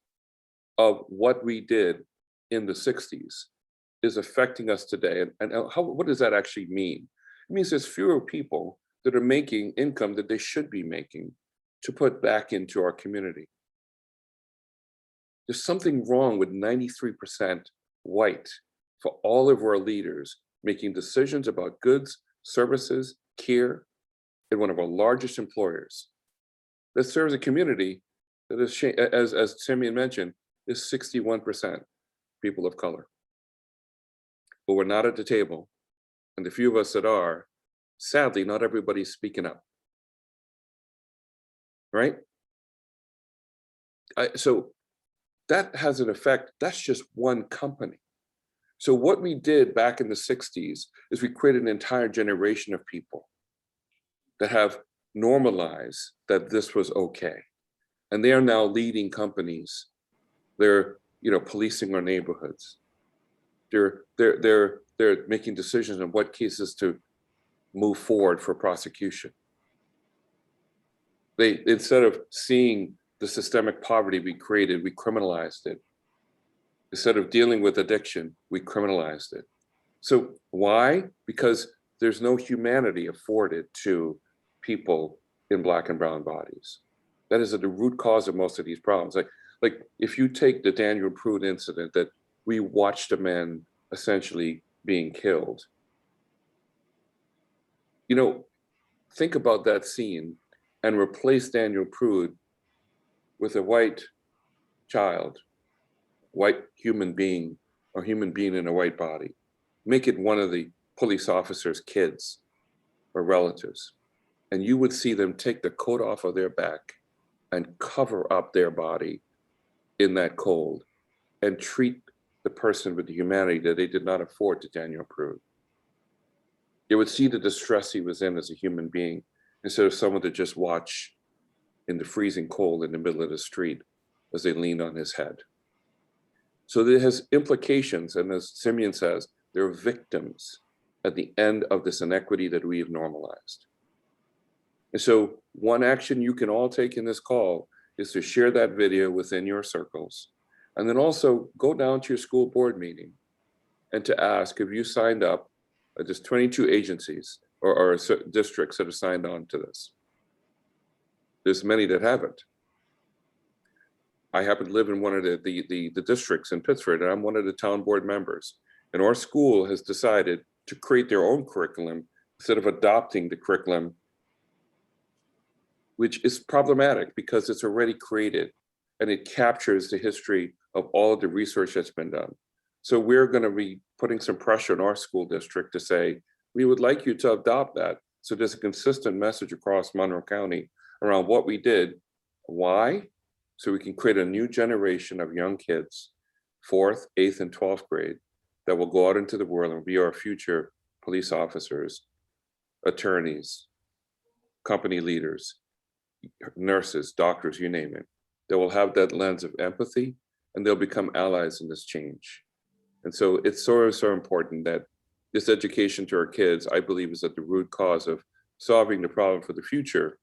of what we did in the 60s is affecting us today. And what does that actually mean? It means there's fewer people that are making income that they should be making to put back into our community. There's something wrong with 93% white for all of our leaders making decisions about goods, services, care in one of our largest employers that serves a community that is, as Simeon mentioned, is 61% people of color. But we're not at the table. And the few of us that are, sadly, not everybody's speaking up. Right? So that has an effect. That's just one company. So what we did back in the 60s is we created an entire generation of people that have normalized that this was okay. And they are now leading companies. They're, policing our neighborhoods. They're making decisions on what cases to move forward for prosecution. They, instead of seeing the systemic poverty we created, we criminalized it. Instead of dealing with addiction, we criminalized it. So why? Because there's no humanity afforded to people in Black and brown bodies. That is the root cause of most of these problems. Like if you take the Daniel Prude incident, that we watched a man essentially being killed. You know, think about that scene and replace Daniel Prude with a white child, white human being, or human being in a white body. Make it one of the police officers' kids or relatives. And you would see them take the coat off of their back and cover up their body in that cold and treat the person with the humanity that they did not afford to Daniel Prude. You would see the distress he was in as a human being instead of someone to just watch in the freezing cold in the middle of the street as they leaned on his head. So there has implications, and as Simeon says, there are victims at the end of this inequity that we have normalized. And so one action you can all take in this call is to share that video within your circles, and then also go down to your school board meeting and to ask if you signed up. There's 22 agencies or districts that have signed on to this. There's many that haven't. I happen to live in one of the districts in Pittsford, and I'm one of the town board members. And our school has decided to create their own curriculum instead of adopting the curriculum, which is problematic because it's already created and it captures the history of all of the research that's been done. So we're going to be putting some pressure on our school district to say, we would like you to adopt that. So there's a consistent message across Monroe County around what we did. Why? So we can create a new generation of young kids, 4th, 8th, and 12th grade, that will go out into the world and be our future police officers, attorneys, company leaders, nurses, doctors, you name it. They will have that lens of empathy, and they'll become allies in this change. And so it's so important that this education to our kids, I believe, is at the root cause of solving the problem for the future.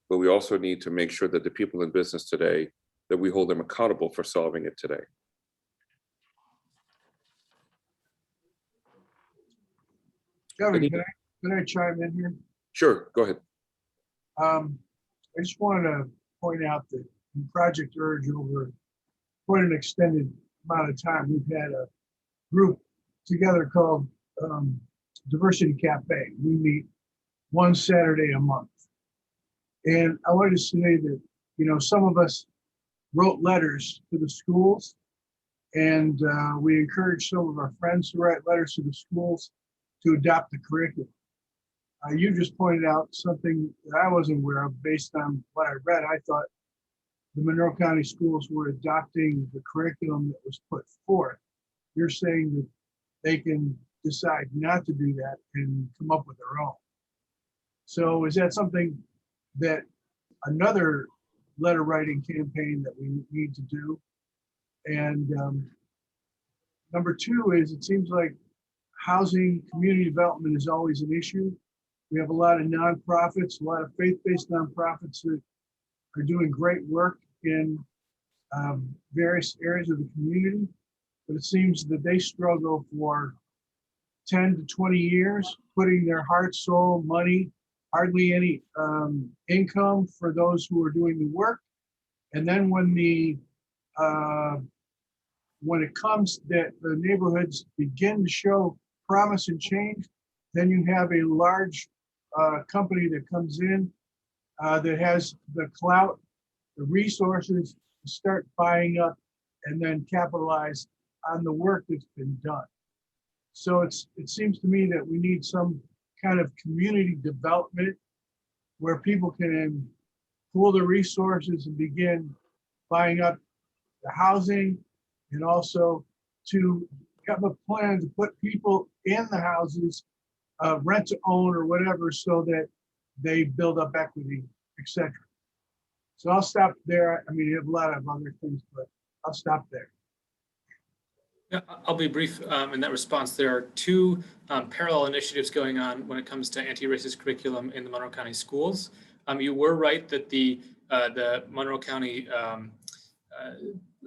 But we also need to make sure that the people in business today, that we hold them accountable for solving it today. Kevin, can I chime in here? Sure, go ahead. I just wanted to point out that in Project Urge, over quite an extended amount of time, we've had a group together called Diversity Cafe. We meet one Saturday a month. And I wanted to say that, you know, some of us wrote letters to the schools, and we encouraged some of our friends to write letters to the schools to adopt the curriculum. You just pointed out something that I wasn't aware of based on what I read. I thought the Monroe County schools were adopting the curriculum that was put forth. You're saying that they can decide not to do that and come up with their own. So is that something that another letter writing campaign that we need to do? And number two is, it seems like housing community development is always an issue. We have a lot of nonprofits, a lot of faith-based nonprofits that are doing great work in various areas of the community, but it seems that they struggle for 10 to 20 years, putting their heart, soul, money, hardly any income for those who are doing the work. And then when it comes that the neighborhoods begin to show promise and change, then you have a large company that comes in that has the clout, the resources to start buying up and then capitalize on the work that's been done. So it seems to me that we need some kind of community development where people can pool their resources and begin buying up the housing, and also to have a plan to put people in the houses, rent to own or whatever, so that they build up equity, etc. So I'll stop there. I mean, you have a lot of other things, but I'll stop there. Yeah, I'll be brief in that response. There are two parallel initiatives going on when it comes to anti-racist curriculum in the Monroe County schools. You were right that the Monroe County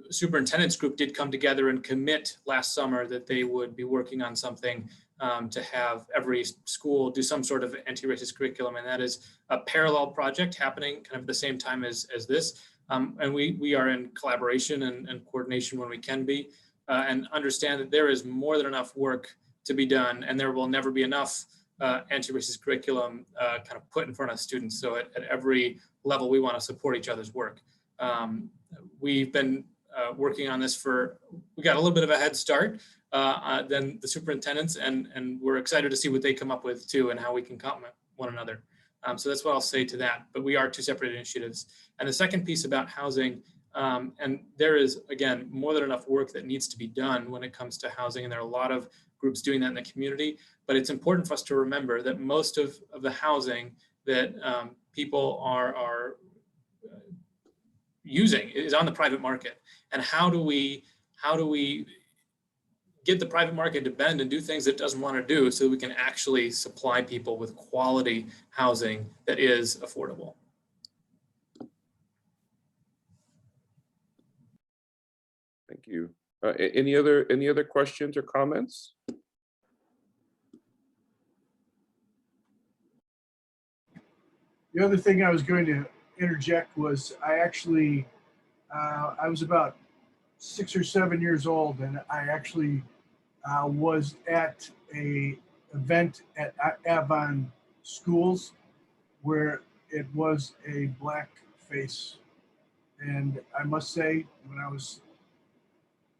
superintendent's group did come together and commit last summer that they would be working on something to have every school do some sort of anti-racist curriculum. And that is a parallel project happening kind of at the same time as this. And we are in collaboration and coordination when we can be, and understand that there is more than enough work to be done, and there will never be enough anti-racist curriculum kind of put in front of students. So at every level, we want to support each other's work. We've been working on this we got a little bit of a head start than the superintendents, and we're excited to see what they come up with too, and how we can complement one another. So that's what I'll say to that, but we are two separate initiatives. And the second piece about housing, and there is, again, more than enough work that needs to be done when it comes to housing, and there are a lot of groups doing that in the community, but it's important for us to remember that most of the housing that people are using is on the private market. And how do we get the private market to bend and do things it doesn't want to do, so we can actually supply people with quality housing that is affordable? Thank you. Any other questions or comments? The other thing I was going to interject was I actually, I was about 6 or 7 years old, and I actually was at a event at Avon Schools where it was a black face. And I must say, when I was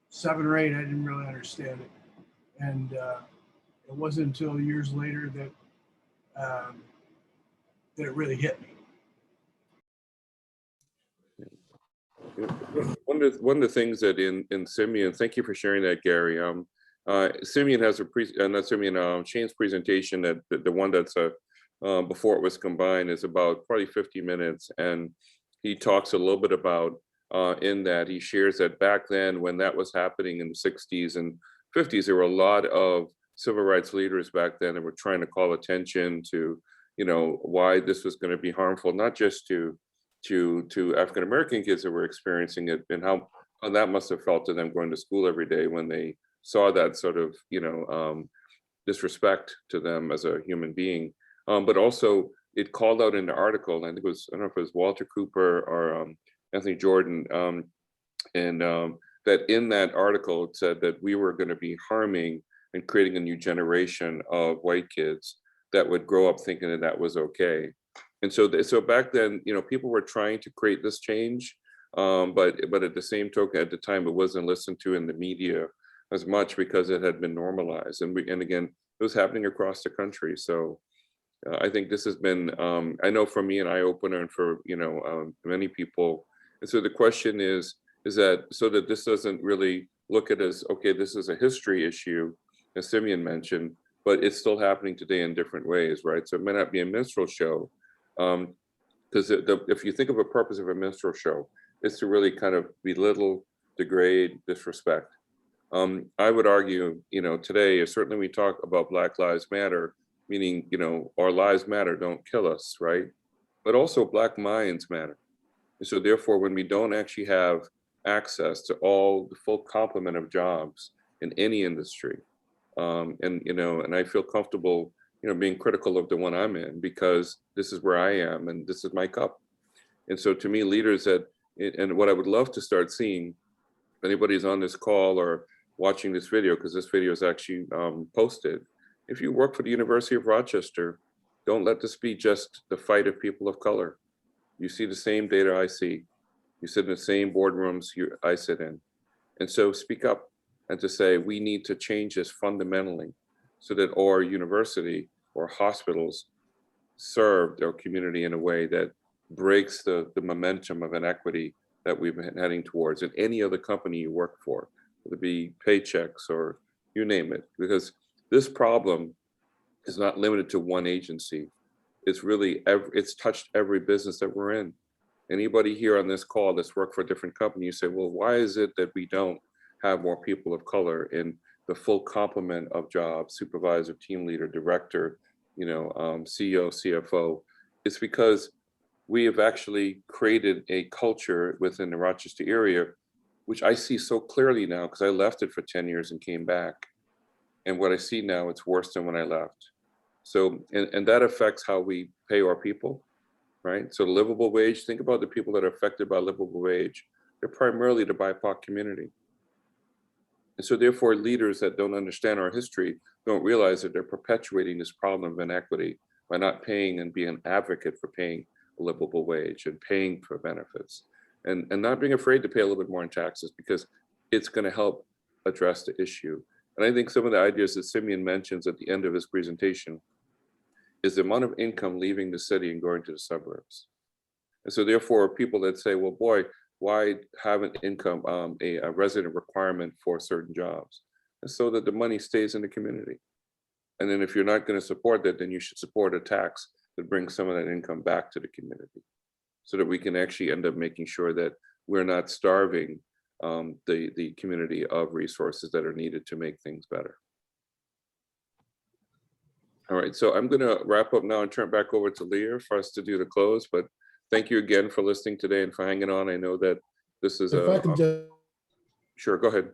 7 or 8, I didn't really understand it. And it wasn't until years later that it really hit me. One of the things that in Simeon, thank you for sharing that, Gary. Simeon has Shane's presentation, that the one that's before it was combined, is about probably 50 minutes, and he talks a little bit about in that he shares that back then, when that was happening in the 60s and 50s, there were a lot of civil rights leaders back then that were trying to call attention to, why this was going to be harmful, not just to African American kids that were experiencing it, and how that must have felt to them going to school every day when they saw that sort of disrespect to them as a human being. But also it called out in the article, and I think it was, I don't know if it was Walter Cooper or Anthony Jordan, that in that article it said that we were going to be harming and creating a new generation of white kids that would grow up thinking that that was okay. And so back then, people were trying to create this change, but at the same token, at the time, it wasn't listened to in the media as much because it had been normalized. And again, it was happening across the country. So I think this has been, I know for me, an eye opener, and for many people. And so the question is that so that this doesn't really look at as, okay, this is a history issue, as Simeon mentioned, but it's still happening today in different ways, right? So it may not be a minstrel show, because if you think of a purpose of a minstrel show, it's to really kind of belittle, degrade, disrespect. I would argue, today, certainly we talk about Black Lives Matter, meaning, our lives matter, don't kill us, right? But also Black minds matter. And so therefore, when we don't actually have access to all the full complement of jobs in any industry, and I feel comfortable, being critical of the one I'm in, because this is where I am and this is my cup. And so to me, leaders and what I would love to start seeing, if anybody's on this call or watching this video, because this video is actually posted, if you work for the University of Rochester, don't let this be just the fight of people of color. You see the same data I see. You sit in the same boardrooms I sit in. And so speak up and to say, we need to change this fundamentally so that our university or hospitals serve their community in a way that breaks the momentum of inequity that we've been heading towards in any other company you work for, whether it be paychecks or you name it, because this problem is not limited to one agency. It's really, it's touched every business that we're in. Anybody here on this call that's worked for a different company, you say, well, why is it that we don't have more people of color in the full complement of jobs, supervisor, team leader, director, CEO, CFO? It's because we have actually created a culture within the Rochester area, which I see so clearly now because I left it for 10 years and came back. And what I see now, it's worse than when I left. So, and that affects how we pay our people, right? So livable wage, think about the people that are affected by livable wage. They're primarily the BIPOC community. And so therefore leaders that don't understand our history don't realize that they're perpetuating this problem of inequity by not paying and being an advocate for paying a livable wage and paying for benefits and not being afraid to pay a little bit more in taxes because it's going to help address the issue. And I think some of the ideas that Simeon mentions at the end of his presentation is the amount of income leaving the city and going to the suburbs. And so therefore people that say, well, boy, why have an income, a resident requirement for certain jobs? And so that the money stays in the community. And then if you're not going to support that, then you should support a tax that brings some of that income back to the community so that we can actually end up making sure that we're not starving the community of resources that are needed to make things better. All right, so I'm going to wrap up now and turn it back over to Leah for us to do the close. But thank you again for listening today and for hanging on. I know that this is If I can just, sure, go ahead.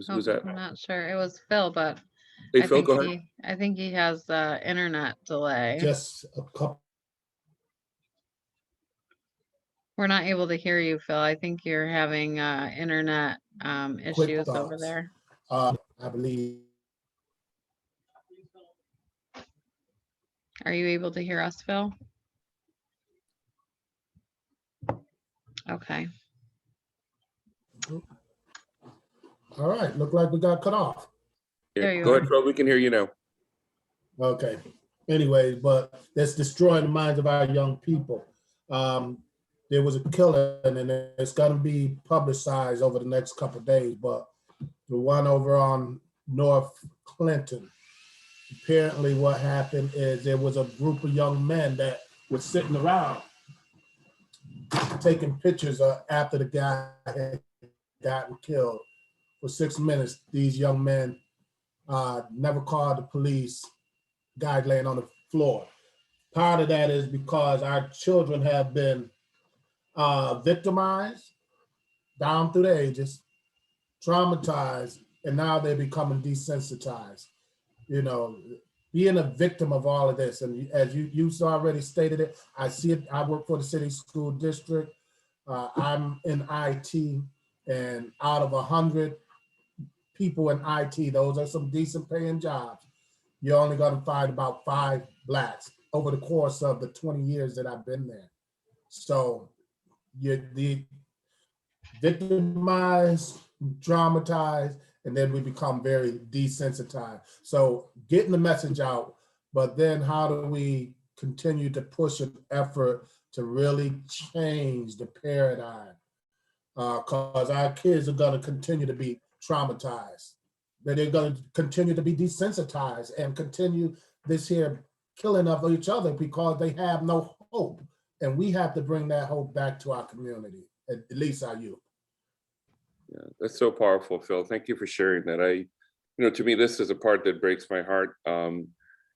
Who's that? I'm not sure. It was Phil, but Hey, I Phil, think go ahead. I think he has internet delay. just a couple, We're not able to hear you, Phil. I think you're having internet quick issues over thoughts. there. I believe, Are you able to hear us, Phil? Okay. all right, look like we got cut off. There you Go are. ahead, Phil, we can hear you now. Okay. Anyways, but that's destroying the minds of our young people. There was a killing and it's going to be publicized over the next couple of days, but the one over on North Clinton, apparently what happened is there was a group of young men that was sitting around taking pictures after the guy had gotten killed. For 6 minutes, these young men never called the police, guy laying on the floor. Part of that is because our children have been victimized down through the ages, traumatized, and now they're becoming desensitized. You know, being a victim of all of this, and as you already stated it, I see it. I work for the city school district. I'm in IT, and out of 100 people in IT, those are some decent paying jobs. You're only going to find about 5 Blacks over the course of the 20 years that I've been there. So you're the victimized, traumatized, and then we become very desensitized. So getting the message out, but then how do we continue to push an effort to really change the paradigm? Because our kids are going to continue to be traumatized. They're going to continue to be desensitized and continue this here killing of each other because they have no hope. And we have to bring that hope back to our community, at least our youth. Yeah, that's so powerful, Phil. Thank you for sharing that. To me, this is a part that breaks my heart.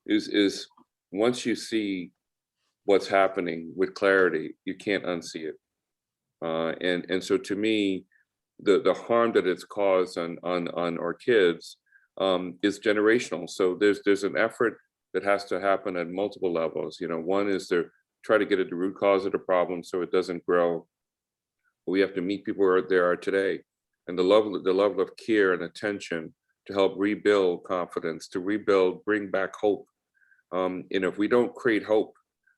Is once you see what's happening with clarity, you can't unsee it. And so to me, the harm that it's caused on our kids is generational. So there's an effort that has to happen at multiple levels. One is to try to get at the root cause of the problem so it doesn't grow. We have to meet people where they are today, and the level of care and attention to help rebuild confidence, to rebuild, bring back hope. If we don't create hope,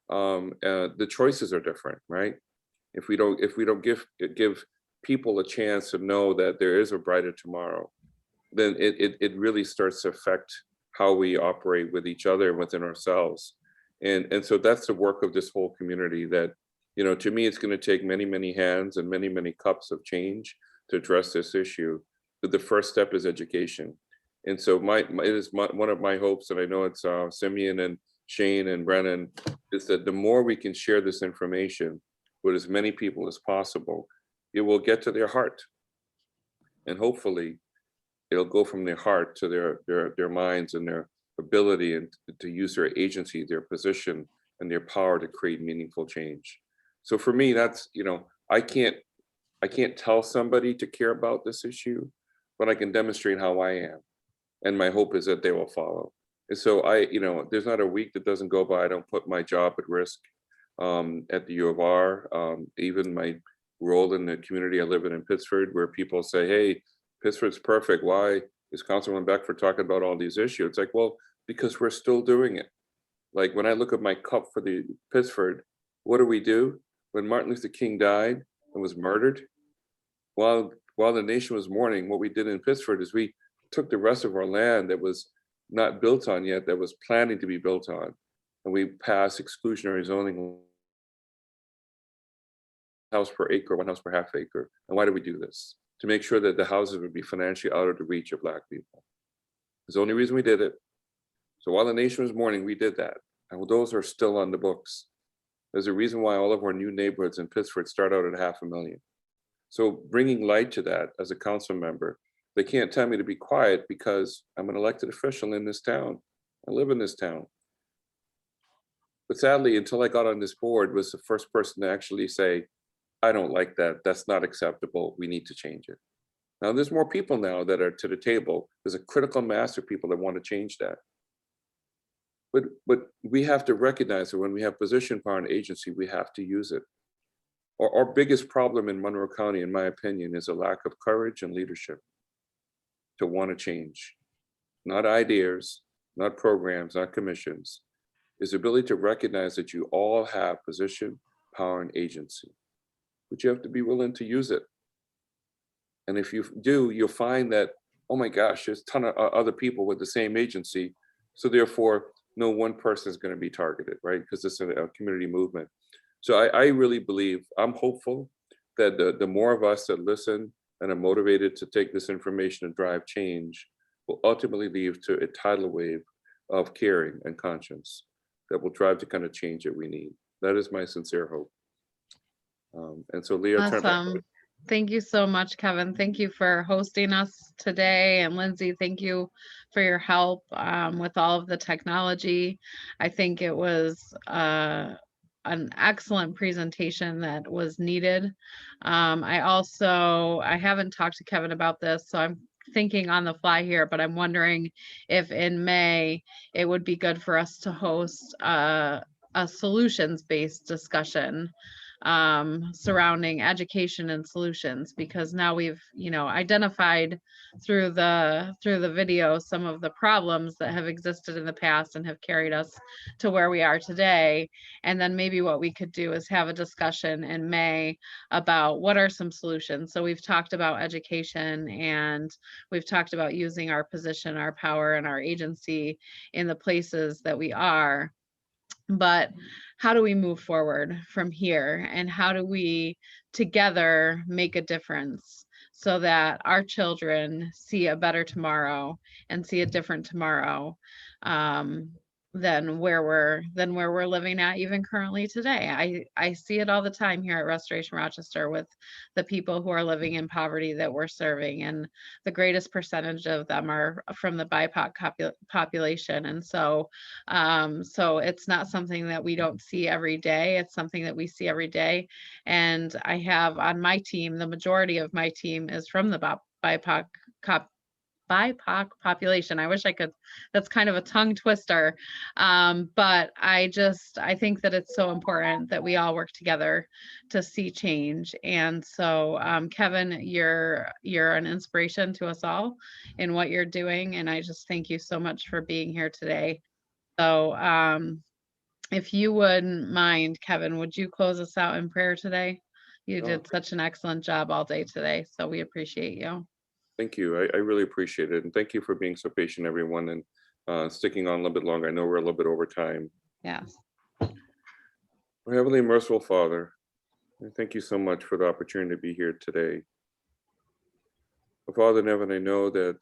the choices are different, right? If we don't give people a chance to know that there is a brighter tomorrow, then it really starts to affect how we operate with each other and within ourselves. And so that's the work of this whole community that, to me, it's going to take many, many hands and many, many cups of change to address this issue. But the first step is education. And so it is one of my hopes, and I know it's Simeon and Shane and Brennan, is that the more we can share this information with as many people as possible, it will get to their heart. And hopefully it'll go from their heart to their minds and their ability and to use their agency, their position and their power to create meaningful change. So for me, that's, I can't tell somebody to care about this issue, but I can demonstrate how I am. And my hope is that they will follow. And so there's not a week that doesn't go by I don't put my job at risk at the U of R, even my role in the community I live in Pittsford, where people say, hey, Pittsford's perfect. Why is Councilman Beckford talking about all these issues? It's like, well, because we're still doing it. Like when I look at my cup for the Pittsford, what do? When Martin Luther King died and was murdered, while the nation was mourning, what we did in Pittsford is we took the rest of our land that was not built on yet, that was planning to be built on, and we passed exclusionary zoning, house per acre, 1 house per half acre. And why did we do this? To make sure that the houses would be financially out of the reach of Black people. It's the only reason we did it. So while the nation was mourning, we did that. And those are still on the books. There's a reason why all of our new neighborhoods in Pittsford start out at $500,000. So bringing light to that as a council member, they can't tell me to be quiet because I'm an elected official in this town. I live in this town. But sadly, until I got on this board, was the first person to actually say, I don't like that. That's not acceptable. We need to change it. Now, there's more people now that are to the table. There's a critical mass of people that want to change that. But we have to recognize that when we have position, power, and agency, we have to use it. Our biggest problem in Monroe County, in my opinion, is a lack of courage and leadership to want to change. Not ideas, not programs, not commissions. Is the ability to recognize that you all have position, power, and agency. But you have to be willing to use it. And if you do, you'll find that, oh my gosh, there's a ton of other people with the same agency. So therefore, no one person is going to be targeted, right? Because it's a community movement. So I really believe, I'm hopeful that the more of us that listen and are motivated to take this information and drive change will ultimately lead to a tidal wave of caring and conscience that will drive the kind of change that we need. That is my sincere hope. And so Leah, Awesome. Thank you so much, Kevin. Thank you for hosting us today. And Lindsay, thank you for your help with all of the technology. I think it was an excellent presentation that was needed. I haven't talked to Kevin about this, so I'm thinking on the fly here, but I'm wondering if in May, it would be good for us to host a solutions-based discussion surrounding education and solutions, because now we've identified through the video some of the problems that have existed in the past and have carried us to where we are today. And then maybe what we could do is have a discussion in May about what are some solutions. So we've talked about education, and we've talked about using our position, our power, and our agency in the places that we are. But how do we move forward from here, and how do we together make a difference so that our children see a better tomorrow and see a different tomorrow than where we're living at even currently today. I see it all the time here at Restoration Rochester with the people who are living in poverty that we're serving, and the greatest percentage of them are from the BIPOC population. And so it's not something that we don't see every day. It's something that we see every day. And I have on my team, the majority of my team is from the BIPOC population. I wish I could, that's kind of a tongue twister. But I think that it's so important that we all work together to see change. And so Kevin, you're an inspiration to us all in what you're doing. And I just thank you so much for being here today. So if you wouldn't mind, Kevin, would you close us out in prayer today? You did such an excellent job all day today, so we appreciate you. Thank you. I really appreciate it. And thank you for being so patient, everyone, and sticking on a little bit longer. I know we're a little bit over time. Yes. Our Heavenly and Merciful Father, thank you so much for the opportunity to be here today. Father in heaven, I know that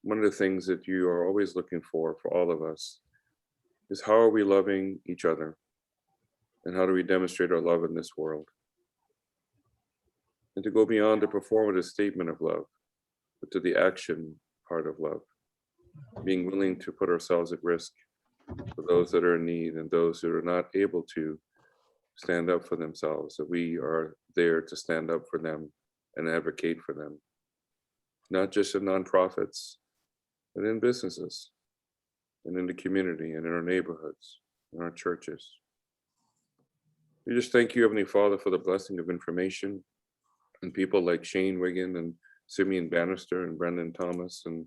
one of the things that you are always looking for all of us is how are we loving each other, and how do we demonstrate our love in this world? And to go beyond the performative statement of love, but to the action part of love, being willing to put ourselves at risk for those that are in need and those who are not able to stand up for themselves, that we are there to stand up for them and advocate for them, not just in nonprofits, but in businesses and in the community and in our neighborhoods, in our churches. We just thank you, Heavenly Father, for the blessing of information and people like Shane Wiggin and Simeon Bannister and Brendan Thomas and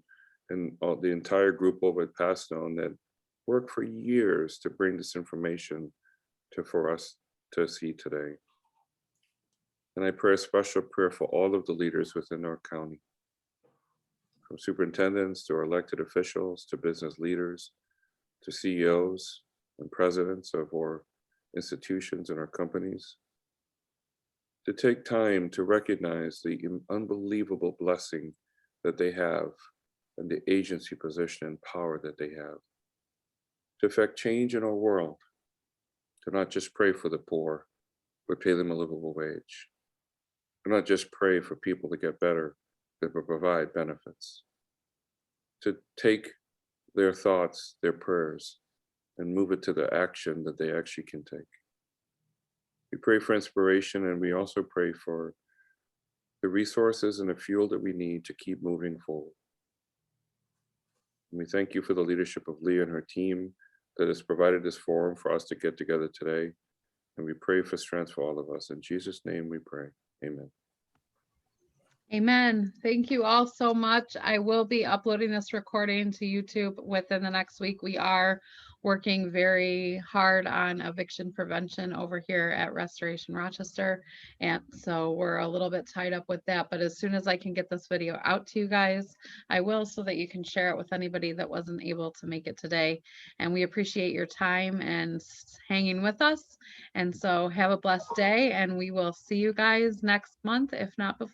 all, the entire group over at Passstone that worked for years to bring this information for us to see today. And I pray a special prayer for all of the leaders within our county, from superintendents to our elected officials, to business leaders, to CEOs and presidents of our institutions and our companies, to take time to recognize the unbelievable blessing that they have and the agency, position, and power that they have to affect change in our world, to not just pray for the poor, but pay them a livable wage. To not just pray for people to get better, but provide benefits. To take their thoughts, their prayers, and move it to the action that they actually can take. We pray for inspiration, and we also pray for the resources and the fuel that we need to keep moving forward. And we thank you for the leadership of Leah and her team that has provided this forum for us to get together today. And we pray for strength for all of us. In Jesus' name we pray. Amen. Amen. Thank you all so much. I will be uploading this recording to YouTube within the next week. We are working very hard on eviction prevention over here at Restoration Rochester. And so we're a little bit tied up with that. But as soon as I can get this video out to you guys, I will, so that you can share it with anybody that wasn't able to make it today. And we appreciate your time and hanging with us. And so have a blessed day, and we will see you guys next month, if not before.